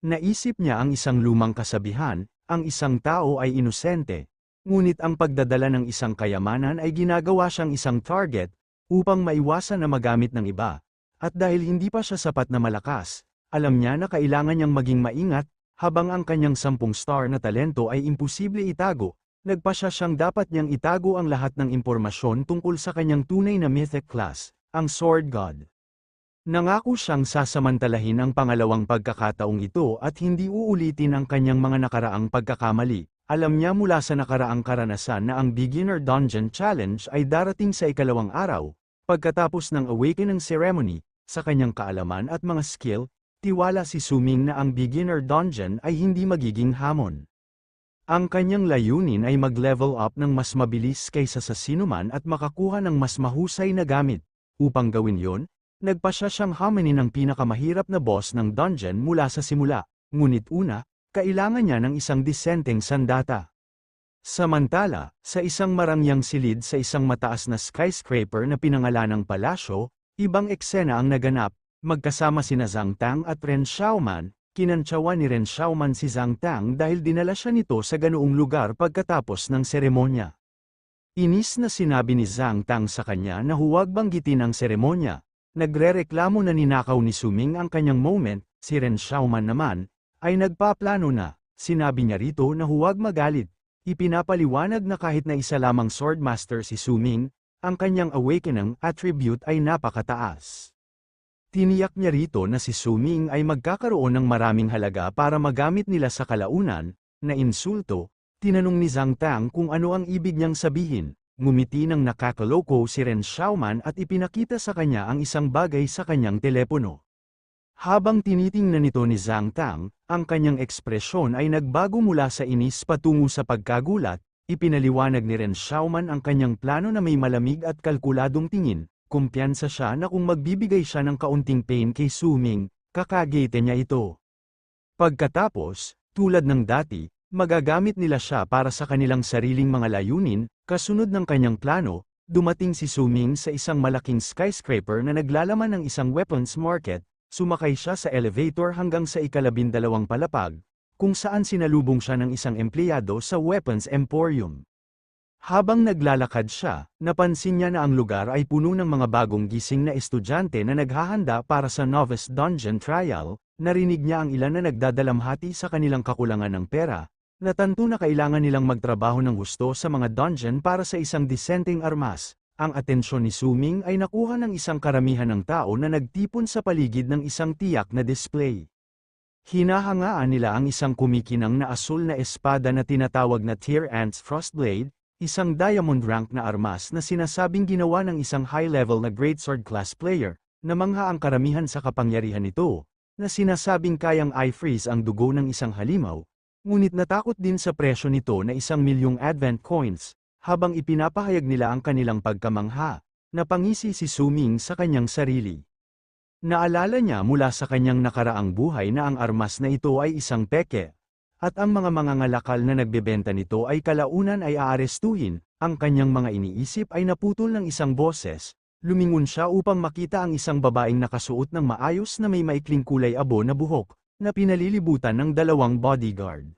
Naisip niya ang isang lumang kasabihan, ang isang tao ay inosente, ngunit ang pagdadala ng isang kayamanan ay ginagawa siyang isang target, upang maiwasan na magamit ng iba. At dahil hindi pa siya sapat na malakas, alam niya na kailangan niyang maging maingat, habang ang kanyang 10-star na talento ay imposible itago, nagpasya siyang dapat niyang itago ang lahat ng impormasyon tungkol sa kanyang tunay na mythic class, ang Sword God. Nangako siyang sasamantalahin ang pangalawang pagkakataong ito at hindi uulitin ang kanyang mga nakaraang pagkakamali. Alam niya mula sa nakaraang karanasan na ang Beginner Dungeon Challenge ay darating sa ikalawang araw. Pagkatapos ng Awakening Ceremony, sa kanyang kaalaman at mga skill, tiwala si Su Ming na ang Beginner Dungeon ay hindi magiging hamon. Ang kanyang layunin ay mag-level up ng mas mabilis kaysa sa sinuman at makakuha ng mas mahusay na gamit. Upang gawin yon, nagpasya siyang hamanin ang pinakamahirap na boss ng dungeon mula sa simula, ngunit una, kailangan niya ng isang disenteng sandata. Samantala, sa isang marangyang silid sa isang mataas na skyscraper na pinangalanang palasyo, ibang eksena ang naganap, magkasama sina Zhang Tang at Ren Xiaoman. Kinantsawan ni Ren Xiaoman si Zhang Tang dahil dinala siya nito sa ganoong lugar pagkatapos ng seremonya. Inis na sinabi ni Zhang Tang sa kanya na huwag banggitin ang seremonya, nagrereklamo na ninakaw ni Suming ang kanyang moment. Si Ren Xiaoman naman, ay nagpaplano na. Sinabi niya rito na huwag magalit. Ipinapaliwanag na kahit na isa lamang Swordmaster si Suming, ang kanyang awakening attribute ay napakataas. Tiniyak niya rito na si Suming ay magkakaroon ng maraming halaga para magamit nila sa kalaunan. Na insulto, tinanong ni Zhang Tang kung ano ang ibig niyang sabihin. Ngumiti ng nakakaloko si Ren Xiaoman at ipinakita sa kanya ang isang bagay sa kanyang telepono. Habang tinitingnan nito ni Zhang Tang, ang kanyang ekspresyon ay nagbago mula sa inis patungo sa pagkagulat. Ipinaliwanag ni Ren Xiaoman ang kanyang plano na may malamig at kalkuladong tingin. Kumpiyansa siya na kung magbibigay siya ng kaunting pain kay Suming, kakagete niya ito. Pagkatapos, tulad ng dati, magagamit nila siya para sa kanilang sariling mga layunin. Kasunod ng kanyang plano, dumating si Suming sa isang malaking skyscraper na naglalaman ng isang weapons market. Sumakay siya sa elevator hanggang sa ika-12 palapag, kung saan sinalubong siya ng isang empleyado sa Weapons Emporium. Habang naglalakad siya, napansin niya na ang lugar ay puno ng mga bagong gising na estudyante na naghahanda para sa Novice Dungeon Trial. Narinig niya ang ilan na nagdadalamhati sa kanilang kakulangan ng pera. Natanto na kailangan nilang magtrabaho ng gusto sa mga dungeon para sa isang disenteng armas. Ang atensyon ni Suming ay nakuha ng isang karamihan ng tao na nagtipon sa paligid ng isang tiyak na display. Hinahangaan nila ang isang kumikinang na asul na espada na tinatawag na Tear Ants Frostblade, isang diamond rank na armas na sinasabing ginawa ng isang high-level na greatsword class player. Namangha ang karamihan sa kapangyarihan nito, na sinasabing kayang i-freeze ang dugo ng isang halimaw, ngunit natakot din sa presyo nito na 1,000,000 advent coins. Habang ipinapahayag nila ang kanilang pagkamangha, napangisi si Suming sa kanyang sarili. Naalala niya mula sa kanyang nakaraang buhay na ang armas na ito ay isang peke, at ang mga mangangalakal na nagbebenta nito ay kalaunan ay aarestuhin. Ang kanyang mga iniisip ay naputol ng isang boses. Lumingon siya upang makita ang isang babaeng nakasuot ng maayos na may maikling kulay abo na buhok, na pinalilibutan ng 2 bodyguard.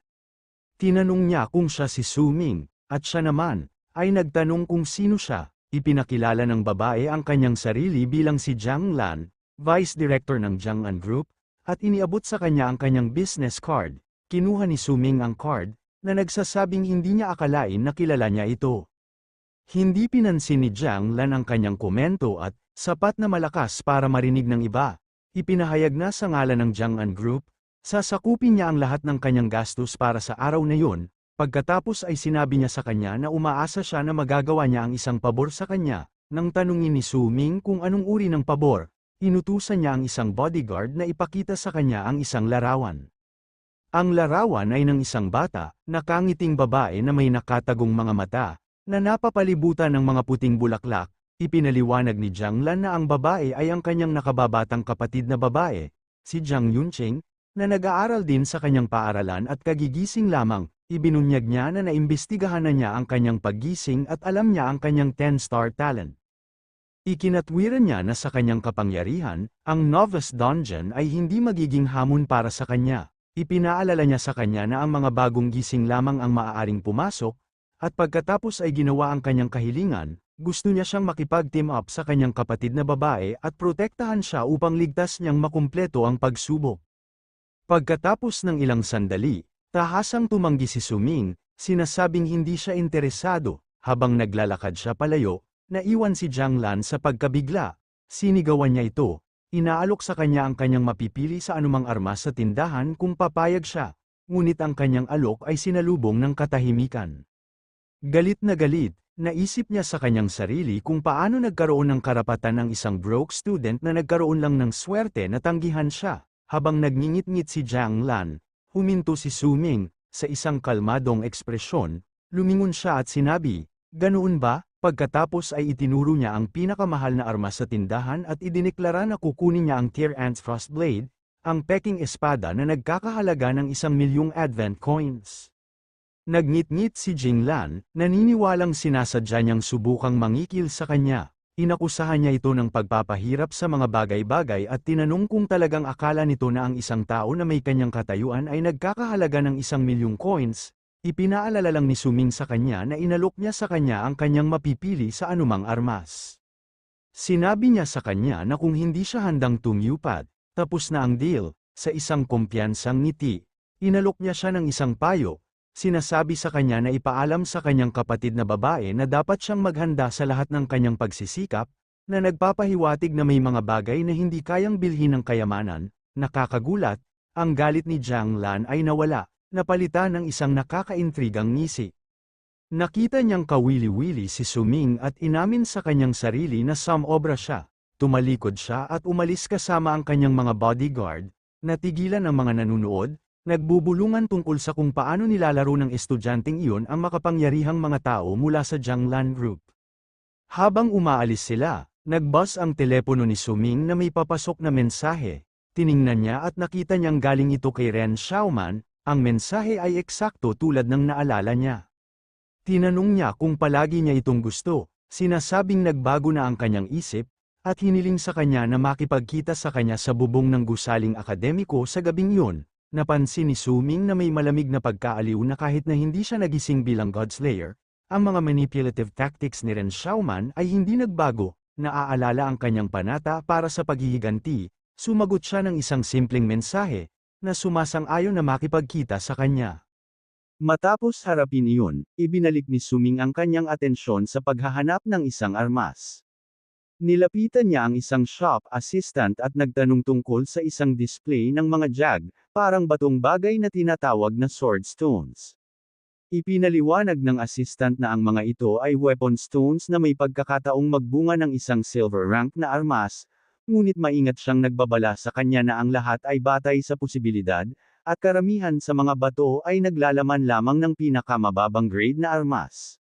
Tinanong niya kung siya si Suming, at siya naman ay nagtanong kung sino siya. Ipinakilala ng babae ang kanyang sarili bilang si Jiang Lan, Vice Director ng Jiang'an Group, at iniabot sa kanya ang kanyang business card. Kinuha ni Suming ang card, na nagsasabing hindi niya akalain na kilala niya ito. Hindi pinansin ni Jiang Lan ang kanyang komento at, sapat na malakas para marinig ng iba, ipinahayag na sa ngalan ng Jiang'an Group, sasakupin niya ang lahat ng kanyang gastos para sa araw na yun. Pagkatapos ay sinabi niya sa kanya na umaasa siya na magagawa niya ang isang pabor sa kanya. Nang tanungin ni Suming kung anong uri ng pabor, inutusan niya ang isang bodyguard na ipakita sa kanya ang isang larawan. Ang larawan ay ng isang bata, nakangiting babae na may nakatagong mga mata, na napapalibutan ng mga puting bulaklak. Ipinaliwanag ni Jiang Lan na ang babae ay ang kanyang nakababatang kapatid na babae, si Jiang Yunqing, na nag-aaral din sa kanyang paaralan at kagigising lamang. Ibinunyag niya na naimbestigahan na niya ang kanyang paggising at alam niya ang kanyang 10-star talent. Ikinatwiran niya na sa kanyang kapangyarihan, ang Novice Dungeon ay hindi magiging hamon para sa kanya. Ipinaalala niya sa kanya na ang mga bagong gising lamang ang maaaring pumasok, at pagkatapos ay ginawa ang kanyang kahilingan. Gusto niya siyang makipag-team up sa kanyang kapatid na babae at protektahan siya upang ligtas niyang makumpleto ang pagsubok. Pagkatapos ng ilang sandali, tahasang tumanggi si Suming, sinasabing hindi siya interesado. Habang naglalakad siya palayo, naiwan si Jiang Lan sa pagkabigla. Sinigawan niya ito. Inaalok sa kanya ang kanyang mapipili sa anumang armas sa tindahan kung papayag siya. Ngunit ang kanyang alok ay sinalubong ng katahimikan. Galit na galit, naisip niya sa kanyang sarili kung paano nagkaroon ng karapatan ng isang broke student na nagkaroon lang ng swerte na tanggihan siya. Habang nagngingit-ngit si Jiang Lan, huminto si Suming, sa isang kalmadong ekspresyon, lumingon siya at sinabi, "Ganoon ba?" Pagkatapos ay itinuro niya ang pinakamahal na armas sa tindahan at idineklara na kukunin niya ang Tear Ants Frostblade, ang peking espada na nagkakahalaga ng 1,000,000 advent coins. Nagngit-ngit si Jing Lan, naniniwalang sinasadya niyang subukang mangikil sa kanya. Inakusahan niya ito ng pagpapahirap sa mga bagay-bagay at tinanong kung talagang akala nito na ang isang tao na may kanyang katayuan ay nagkakahalaga ng 1,000,000 coins. Ipinaalala lang ni Suming sa kanya na inalok niya sa kanya ang kanyang mapipili sa anumang armas. Sinabi niya sa kanya na kung hindi siya handang tumupad, tapos na ang deal. Sa isang kumpiyansang ngiti, inalok niya siya ng isang payo. Sinasabi sa kanya na ipaalam sa kanyang kapatid na babae na dapat siyang maghanda sa lahat ng kanyang pagsisikap, na nagpapahiwatig na may mga bagay na hindi kayang bilhin ng kayamanan. Nakakagulat, ang galit ni Jiang Lan ay nawala, napalitan ng isang nakakaintrigang ngisi. Nakita niyang kawili-wili si Suming at inamin sa kanyang sarili na samobra siya. Tumalikod siya at umalis kasama ang kanyang mga bodyguard. Natigilan ang mga nanunood, nagbubulungan tungkol sa kung paano nilalaro ng estudyanteng iyon ang makapangyarihang mga tao mula sa Jianglan Group. Habang umaalis sila, nagbuzz ang telepono ni Suming na may papasok na mensahe. Tiningnan niya at nakita niyang galing ito kay Ren Xiaoman. Ang mensahe ay eksakto tulad ng naalala niya. Tinanong niya kung palagi niya itong gusto, sinasabing nagbago na ang kanyang isip, at hiniling sa kanya na makipagkita sa kanya sa bubong ng gusaling akademiko sa gabing iyon. Napansin ni Suming na may malamig na pagkaaliw na kahit na hindi siya nagising bilang Godslayer, ang mga manipulative tactics ni Ren Xiaoman ay hindi nagbago. Naaalala ang kanyang panata para sa paghihiganti, sumagot siya ng isang simpleng mensahe, na sumasang-ayon na makipagkita sa kanya. Matapos harapin iyon, ibinalik ni Suming ang kanyang atensyon sa paghahanap ng isang armas. Nilapitan niya ang isang shop assistant at nagtanong tungkol sa isang display ng mga jag, parang batong bagay na tinatawag na sword stones. Ipinaliwanag ng assistant na ang mga ito ay weapon stones na may pagkakataong magbunga ng isang silver rank na armas, ngunit maingat siyang nagbabala sa kanya na ang lahat ay batay sa posibilidad, at karamihan sa mga bato ay naglalaman lamang ng pinakamababang grade na armas.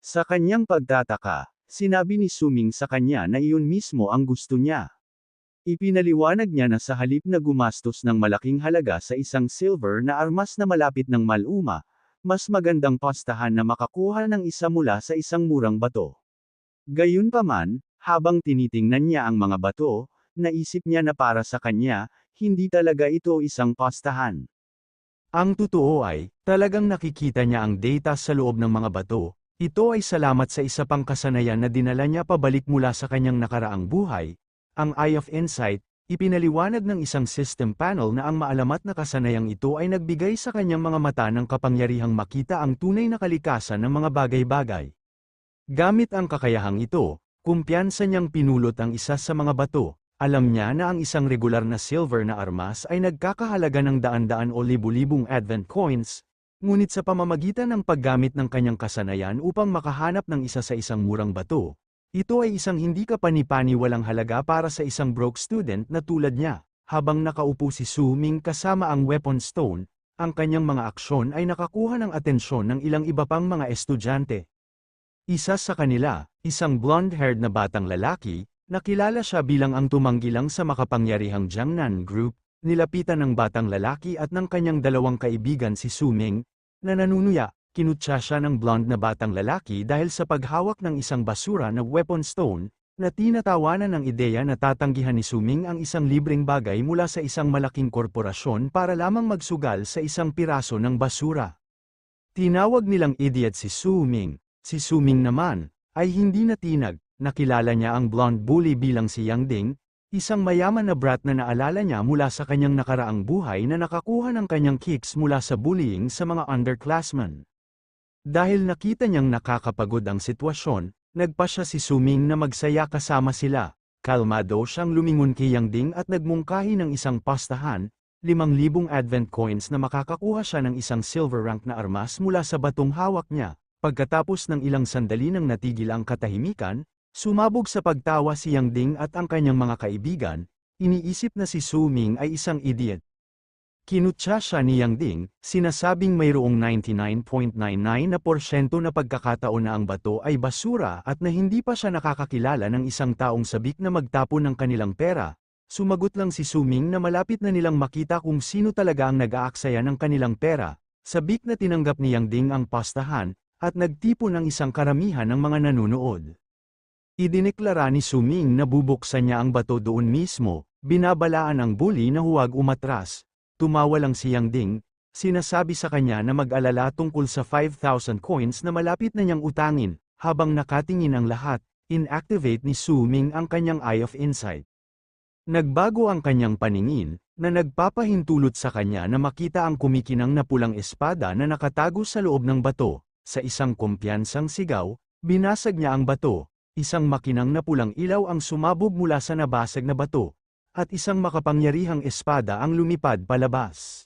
Sa kanyang pagtataka, sinabi ni Suming sa kanya na iyon mismo ang gusto niya. Ipinaliwanag niya na sa halip na gumastos ng malaking halaga sa isang silver na armas na malapit ng maluma, mas magandang pastahan na makakuha ng isa mula sa isang murang bato. Gayunpaman, habang tinitingnan niya ang mga bato, naisip niya na para sa kanya, hindi talaga ito isang pastahan. Ang totoo ay, talagang nakikita niya ang data sa loob ng mga bato. Ito ay salamat sa isa pang kasanayan na dinala niya pabalik mula sa kanyang nakaraang buhay. Ang Eye of Insight, ipinaliwanag ng isang system panel na ang maalamat na kasanayang ito ay nagbigay sa kanyang mga mata ng kapangyarihang makita ang tunay na kalikasan ng mga bagay-bagay. Gamit ang kakayahang ito, kumpiyansa niyang pinulot ang isa sa mga bato. Alam niya na ang isang regular na silver na armas ay nagkakahalaga ng daan-daan o libu-libong advent coins, ngunit sa pamamagitan ng paggamit ng kanyang kasanayan upang makahanap ng isa sa isang murang bato, ito ay isang hindi kapani-paniwalang halaga para sa isang broke student na tulad niya. Habang nakaupo si Suming kasama ang weapon stone, ang kanyang mga aksyon ay nakakuha ng atensyon ng ilang iba pang mga estudyante. Isa sa kanila, isang blonde-haired na batang lalaki, nakilala siya bilang ang tumanggilang sa makapangyarihang Jiangnan Group. Nilapitan ng batang lalaki at ng kanyang dalawang kaibigan si Suming, na nanunuya, kinutya siya ng blonde na batang lalaki dahil sa paghawak ng isang basura na weapon stone, na tinatawanan ng ideya na tatanggihan ni Suming ang isang libreng bagay mula sa isang malaking korporasyon para lamang magsugal sa isang piraso ng basura. Tinawag nilang idiot si Suming. Si Suming naman, ay hindi natinag, nakilala niya ang blonde bully bilang si Yang Ding, isang mayaman na brat na naalala niya mula sa kanyang nakaraang buhay na nakakuha ng kanyang kicks mula sa bullying sa mga underclassmen. Dahil nakita niyang nakakapagod ang sitwasyon, nagpasya si Suming na magsaya kasama sila. Kalmado siyang lumingon kay Yang Ding at nagmungkahi ng isang pastahan, 5,000 advent coins na makakakuha siya ng isang silver rank na armas mula sa batong hawak niya. Pagkatapos ng ilang sandali nang natigil ang katahimikan, sumabog sa pagtawa si Yang Ding at ang kanyang mga kaibigan, iniisip na si Suming ay isang idiot. Kinutya siya ni Yang Ding, sinasabing mayroong 99.99% na pagkakataon na ang bato ay basura at na hindi pa siya nakakakilala ng isang taong sabik na magtapon ng kanilang pera. Sumagot lang si Suming na malapit na nilang makita kung sino talaga ang nag-aaksaya ng kanilang pera. Sabik na tinanggap ni Yang Ding ang pastahan, at nagtipon ng isang karamihan ng mga nanunood. Idineklara ni Suming na bubuksan niya ang bato doon mismo, binabalaan ang bully na huwag umatras. Tumawa lang si Yang Ding, sinasabi sa kanya na mag-alala tungkol sa 5,000 coins na malapit na niyang utangin. Habang nakatingin ang lahat, inactivate ni Su Ming ang kanyang Eye of Insight. Nagbago ang kanyang paningin, na nagpapahintulot sa kanya na makita ang kumikinang na pulang espada na nakatago sa loob ng bato. Sa isang kumpiyansang sigaw, binasag niya ang bato. Isang makinang na pulang ilaw ang sumabog mula sa nabasag na bato, at isang makapangyarihang espada ang lumipad palabas.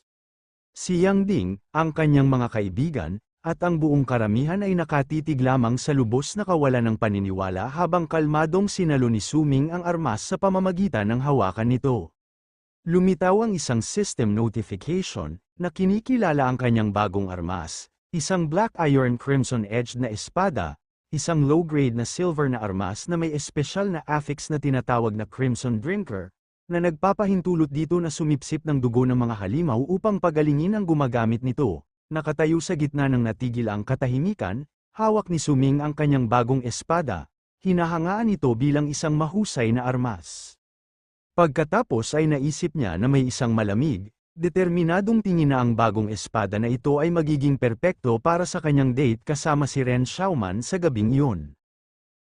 Si Yang Ding, ang kanyang mga kaibigan, at ang buong karamihan ay nakatitig lamang sa lubos na kawalan ng paniniwala habang kalmadong sinalo ni Su Ming ang armas sa pamamagitan ng hawakan nito. Lumitaw ang isang system notification, na kinikilala ang kanyang bagong armas, isang black iron crimson-edged na espada, isang low-grade na silver na armas na may espesyal na affix na tinatawag na Crimson Drinker, na nagpapahintulot dito na sumipsip ng dugo ng mga halimaw upang pagalingin ang gumagamit nito. Nakatayo sa gitna ng natigil ang katahimikan, hawak ni Su Ming ang kanyang bagong espada, hinahangaan ito bilang isang mahusay na armas. Pagkatapos ay naisip niya na may isang malamig, determinadong tingin na ang bagong espada na ito ay magiging perpekto para sa kanyang date kasama si Ren Xiaoman sa gabing iyon.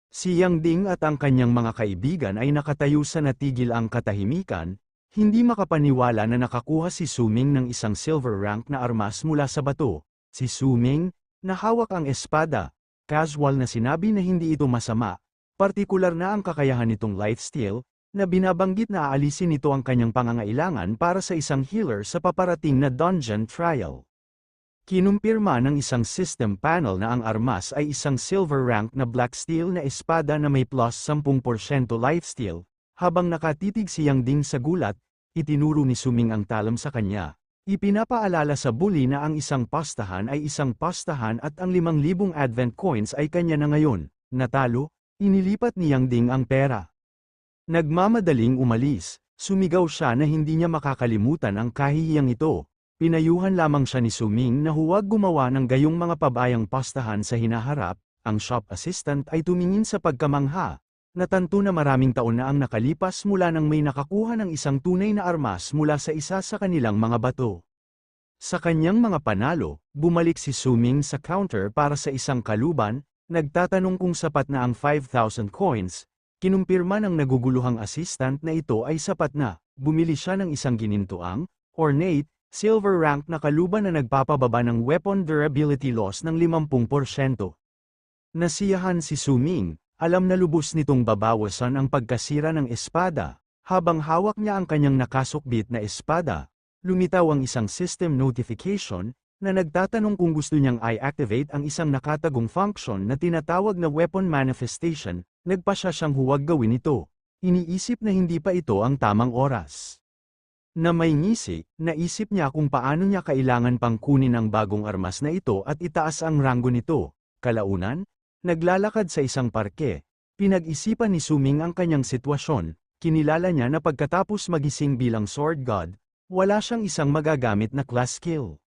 Si Yang Ding at ang kanyang mga kaibigan ay nakatayo sa natigil ang katahimikan, hindi makapaniwala na nakakuha si Su Ming ng isang silver rank na armas mula sa bato. Si Su Ming, na hawak ang espada, casual na sinabi na hindi ito masama, partikular na ang kakayahan nitong lifesteal, na binabanggit na aalisin nito ang kanyang pangangailangan para sa isang healer sa paparating na dungeon trial. Kinumpirma ng isang system panel na ang armas ay isang silver rank na black steel na espada na may plus 10% lifesteal. Habang nakatitig si Yang Ding sa gulat, itinuro ni Su Ming ang talam sa kanya. Ipinapaalala sa bully na ang isang pastahan ay isang pastahan at ang 5,000 advent coins ay kanya na ngayon. Natalo, inilipat ni Yang Ding ang pera. Nagmamadaling umalis, sumigaw siya na hindi niya makakalimutan ang kahihiyang ito. Pinayuhan lamang siya ni Su Ming na huwag gumawa ng gayong mga pabayang pastahan sa hinaharap. Ang shop assistant ay tumingin sa pagkamangha. Natanto na maraming taon na ang nakalipas mula nang may nakakuha ng isang tunay na armas mula sa isa sa kanilang mga bato. Sa kanyang mga panalo, bumalik si Su Ming sa counter para sa isang kaluban, nagtatanong kung sapat na ang 5,000 coins, kinumpirma ng naguguluhang assistant na ito ay sapat na, bumili siya ng isang ginintuang, ornate, silver rank na kaluban na nagpapababa ng weapon durability loss ng 50%. Nasiyahan si Su Ming. Alam na lubos nitong babawasan ang pagkasira ng espada, habang hawak niya ang kanyang nakasukbit na espada. Lumitaw ang isang system notification, na nagtatanong kung gusto niyang i-activate ang isang nakatagong function na tinatawag na weapon manifestation. Nagpa siya siyang huwag gawin ito. Iniisip na hindi pa ito ang tamang oras. Na may ngisi, naisip niya kung paano niya kailangan pang kunin ang bagong armas na ito at itaas ang ranggo nito. Kalaunan, naglalakad sa isang parke, pinag-isipan ni Su Ming ang kanyang sitwasyon, kinilala niya na pagkatapos magising bilang sword god, wala siyang isang magagamit na class skill.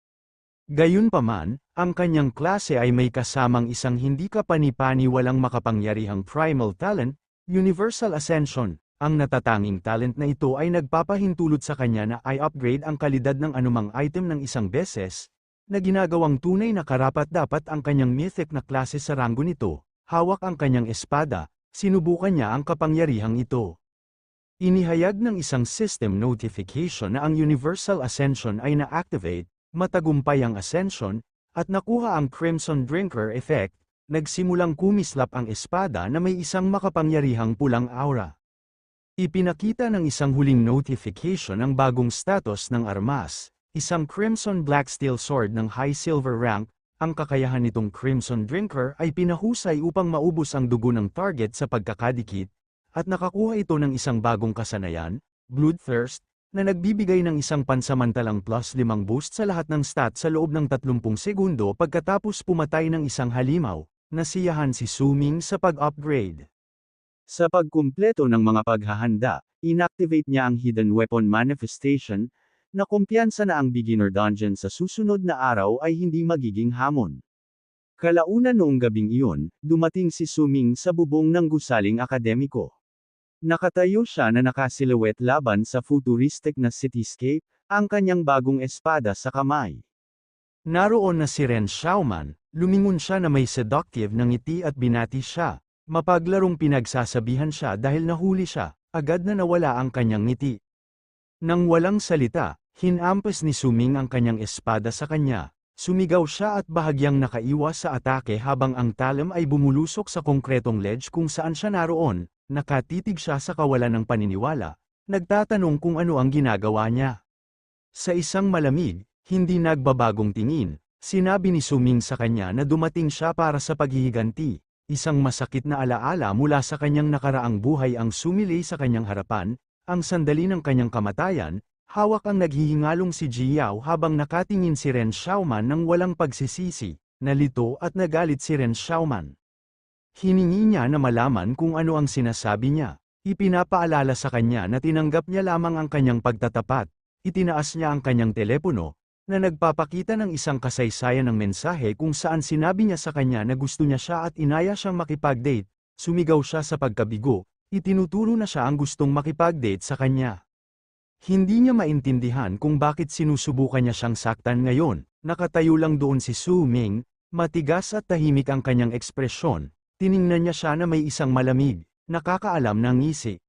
Gayunpaman, ang kanyang klase ay may kasamang isang hindi kapani-paniwalang makapangyarihang primal talent, Universal Ascension. Ang natatanging talent na ito ay nagpapahintulot sa kanya na i-upgrade ang kalidad ng anumang item ng isang beses, na ginagawang tunay na karapat-dapat ang kanyang mythic na klase sa ranggo nito. Hawak ang kanyang espada, sinubukan niya ang kapangyarihang ito. Inihayag ng isang system notification na ang Universal Ascension ay na-activate, matagumpay ang Ascension, at nakuha ang Crimson Drinker effect, nagsimulang kumislap ang espada na may isang makapangyarihang pulang aura. Ipinakita ng isang huling notification ang bagong status ng armas. Isang Crimson Black Steel Sword ng High Silver Rank, ang kakayahan nitong Crimson Drinker ay pinahusay upang maubos ang dugo ng target sa pagkakadikit, at nakakuha ito ng isang bagong kasanayan, Bloodthirst, na nagbibigay ng isang pansamantalang +5 boost sa lahat ng stat sa loob ng 30 segundo pagkatapos pumatay ng isang halimaw. Nasiyahan si Su Ming sa pag-upgrade. Sa pagkumpleto ng mga paghahanda, inactivate niya ang Hidden Weapon Manifestation, na kumpiyansa na ang beginner dungeon sa susunod na araw ay hindi magiging hamon. Kalaunan noong gabing iyon, dumating si Su Ming sa bubong ng gusaling akademiko. Nakatayo siya na nakasilhouette laban sa futuristic na cityscape, ang kanyang bagong espada sa kamay. Naroon na si Ren Xiaoman, lumingon siya na may seductive na ngiti at binati siya. Mapaglarong pinagsasabihan siya dahil nahuli siya, agad na nawala ang kanyang ngiti. Nang walang salita, hinampas ni Suming ang kanyang espada sa kanya, sumigaw siya at bahagyang nakaiwas sa atake habang ang Talem ay bumulusok sa konkretong ledge kung saan siya naroon, nakatitig siya sa kawalan ng paniniwala, nagtatanong kung ano ang ginagawa niya. Sa isang malamig, hindi nagbabagong tingin, sinabi ni Suming sa kanya na dumating siya para sa paghihiganti. Isang masakit na alaala mula sa kanyang nakaraang buhay ang sumilay sa kanyang harapan, ang sandali ng kanyang kamatayan, hawak ang naghihingalong si Jiao habang nakatingin si Ren Xiaoman ng walang pagsisisi, nalito at nagalit si Ren Xiaoman. Hiningi niya na malaman kung ano ang sinasabi niya, ipinapaalala sa kanya na tinanggap niya lamang ang kanyang pagtatapat, itinaas niya ang kanyang telepono, na nagpapakita ng isang kasaysayan ng mensahe kung saan sinabi niya sa kanya na gusto niya siya at inaya siyang makipag-date, sumigaw siya sa pagkabigo, itinuturo na siya ang gustong makipag-date sa kanya. Hindi niya maintindihan kung bakit sinusubukan niya siyang saktan ngayon, nakatayo lang doon si Su Ming, matigas at tahimik ang kanyang ekspresyon, tiningnan niya siya na may isang malamig, nakakaalam na ngisi.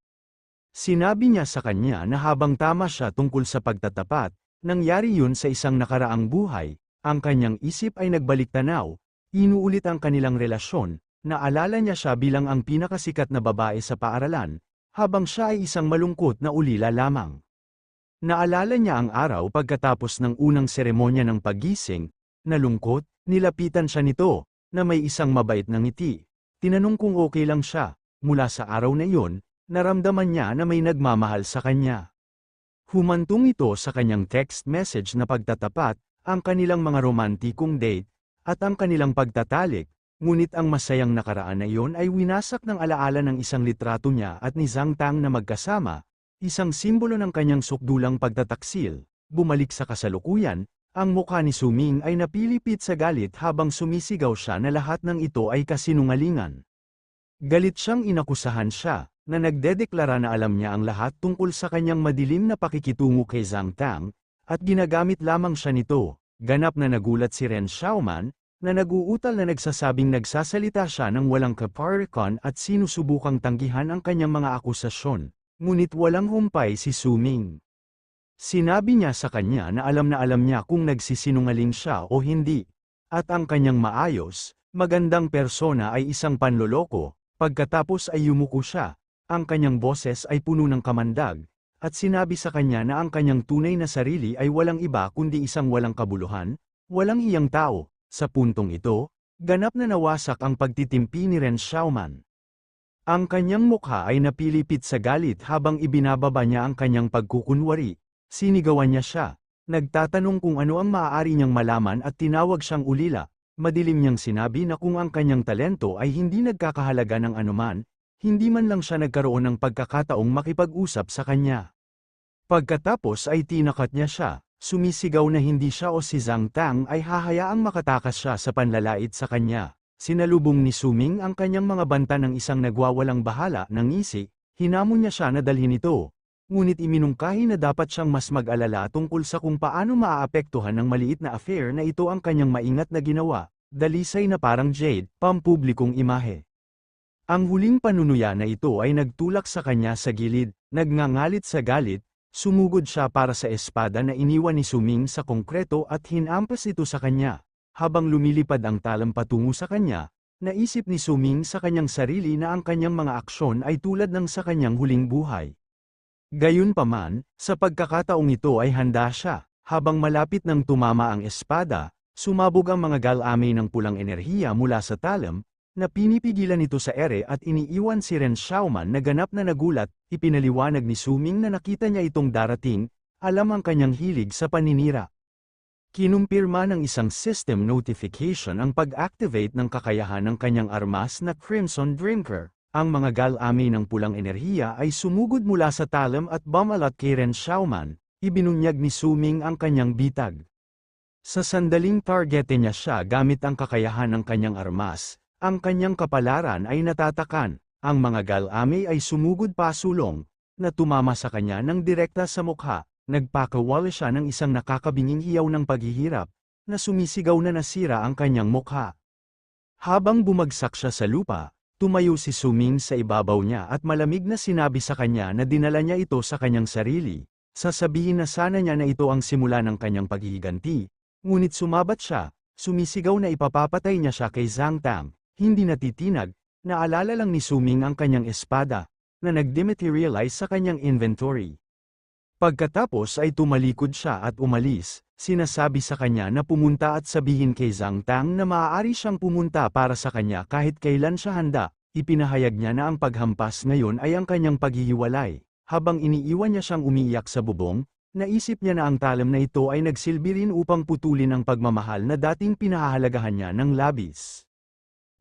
Sinabi niya sa kanya na habang tama siya tungkol sa pagtatapat, nangyari yun sa isang nakaraang buhay, ang kanyang isip ay nagbalik tanaw, inuulit ang kanilang relasyon, naalala niya siya bilang ang pinakasikat na babae sa paaralan, habang siya ay isang malungkot na ulila lamang. Naalala niya ang araw pagkatapos ng unang seremonya ng paggising, nalungkot, nilapitan siya nito, na may isang mabait na ngiti. Tinanong kung okay lang siya, mula sa araw na iyon, naramdaman niya na may nagmamahal sa kanya. Humantong ito sa kanyang text message na pagtatapat, ang kanilang mga romantikong date, at ang kanilang pagtatalik, ngunit ang masayang nakaraan na iyon ay winasak ng alaala ng isang litrato niya at ni Zhang Tang na magkasama, isang simbolo ng kanyang sukdulang pagtataksil. Bumalik sa kasalukuyan, ang mukha ni Suming ay napilipit sa galit habang sumisigaw siya na lahat ng ito ay kasinungalingan. Galit siyang inakusahan siya, na nagdedeklara na alam niya ang lahat tungkol sa kanyang madilim na pakikitungo kay Zhang Tang, at ginagamit lamang siya nito. Ganap na nagulat si Ren Xiaoman, na nag-uutal na nagsasabing nagsasalita siya ng walang kaparikon at sinusubukang tanggihan ang kanyang mga akusasyon, ngunit walang humpay si Suming. Sinabi niya sa kanya na alam niya kung nagsisinungaling siya o hindi, at ang kanyang maayos, magandang persona ay isang panloloko. Pagkatapos ay yumuko siya. Ang kanyang boses ay puno ng kamandag, at sinabi sa kanya na ang kanyang tunay na sarili ay walang iba kundi isang walang kabuluhan, walang hiyang tao. Sa puntong ito, ganap na nawasak ang pagtitimpi ni Ren Xiaoman. Ang kanyang mukha ay napilipit sa galit habang ibinababa niya ang kanyang pagkukunwari. Sinigawan niya siya, nagtatanong kung ano ang maaari niyang malaman at tinawag siyang ulila. Madilim niyang sinabi na kung ang kanyang talento ay hindi nagkakahalaga ng anuman, hindi man lang siya nagkaroon ng pagkakataong makipag-usap sa kanya. Pagkatapos ay tinakat niya siya, sumisigaw na hindi siya o si Zhang Tang ay hahayaang makatakas siya sa panlalait sa kanya. Sinalubong ni Suming ang kanyang mga banta ng isang nagwawalang bahala ng ngisi, hinamon niya siya na dalhin ito. Ngunit iminungkahi na dapat siyang mas mag-alala tungkol sa kung paano maaapektuhan ng maliit na affair na ito ang kanyang maingat na ginawa, dalisay na parang jade, pampublikong imahe. Ang huling panunuya na ito ay nagtulak sa kanya sa gilid, nagngangalit sa galit, sumugod siya para sa espada na iniwan ni Suming sa konkreto at hinampas ito sa kanya. Habang lumilipad ang talam patungo sa kanya, naisip ni Suming sa kanyang sarili na ang kanyang mga aksyon ay tulad ng sa kanyang huling buhay. Gayunpaman, sa pagkakataong ito ay handa siya, habang malapit nang tumama ang espada, sumabog ang mga galamay ng pulang enerhiya mula sa talam, na pinipigilan ito sa ere at iniiwan si Ren Xiaoman na ganap na nagulat, ipinaliwanag ni Suming na nakita niya itong darating, alam ang kanyang hilig sa paninira. Kinumpirma ng isang system notification ang pag-activate ng kakayahan ng kanyang armas na Crimson Drinker. Ang mga galamay ng pulang enerhiya ay sumugod mula sa talam at bumalat kay Ren Xiaoman, ibinunyag ni Suming ang kanyang bitag. Sa sandaling targete niya siya gamit ang kakayahan ng kanyang armas, ang kanyang kapalaran ay natatakan, ang mga galamay ay sumugod pasulong, na tumama sa kanya ng direkta sa mukha, nagpakawala siya ng isang nakakabinging hiyaw ng paghihirap, na sumisigaw na nasira ang kanyang mukha. Habang bumagsak siya sa lupa, Tumayo si Suming sa ibabaw niya at malamig na sinabi sa kanya na dinala niya ito sa kanyang sarili. Sasabihin na sana niya na ito ang simula ng kanyang paghihiganti. Ngunit sumabat siya, sumisigaw na ipapapatay niya siya kay Zhang Tang. Hindi natitinag, naalala lang ni Suming ang kanyang espada, na nag-dematerialize sa kanyang inventory. Pagkatapos ay tumalikod siya at umalis, sinasabi sa kanya na pumunta at sabihin kay Zhang Tang na maaari siyang pumunta para sa kanya kahit kailan siya handa. Ipinahayag niya na ang paghampas ngayon ay ang kanyang paghihiwalay. Habang iniiwan niya siyang umiiyak sa bubong, naisip niya na ang talam na ito ay nagsilbi rin upang putulin ang pagmamahal na dating pinahahalagahan niya ng labis.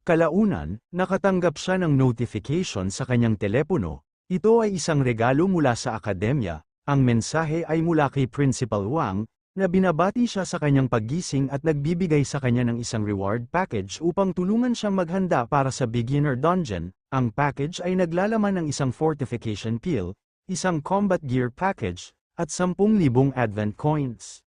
Kalaunan, nakatanggap siya ng notification sa kanyang telepono. Ito ay isang regalo mula sa akademya. Ang mensahe ay mula kay Principal Wang, na binabati siya sa kanyang paggising at nagbibigay sa kanya ng isang reward package upang tulungan siyang maghanda para sa beginner dungeon. Ang package ay naglalaman ng isang fortification pill, isang combat gear package, at 10,000 advent coins.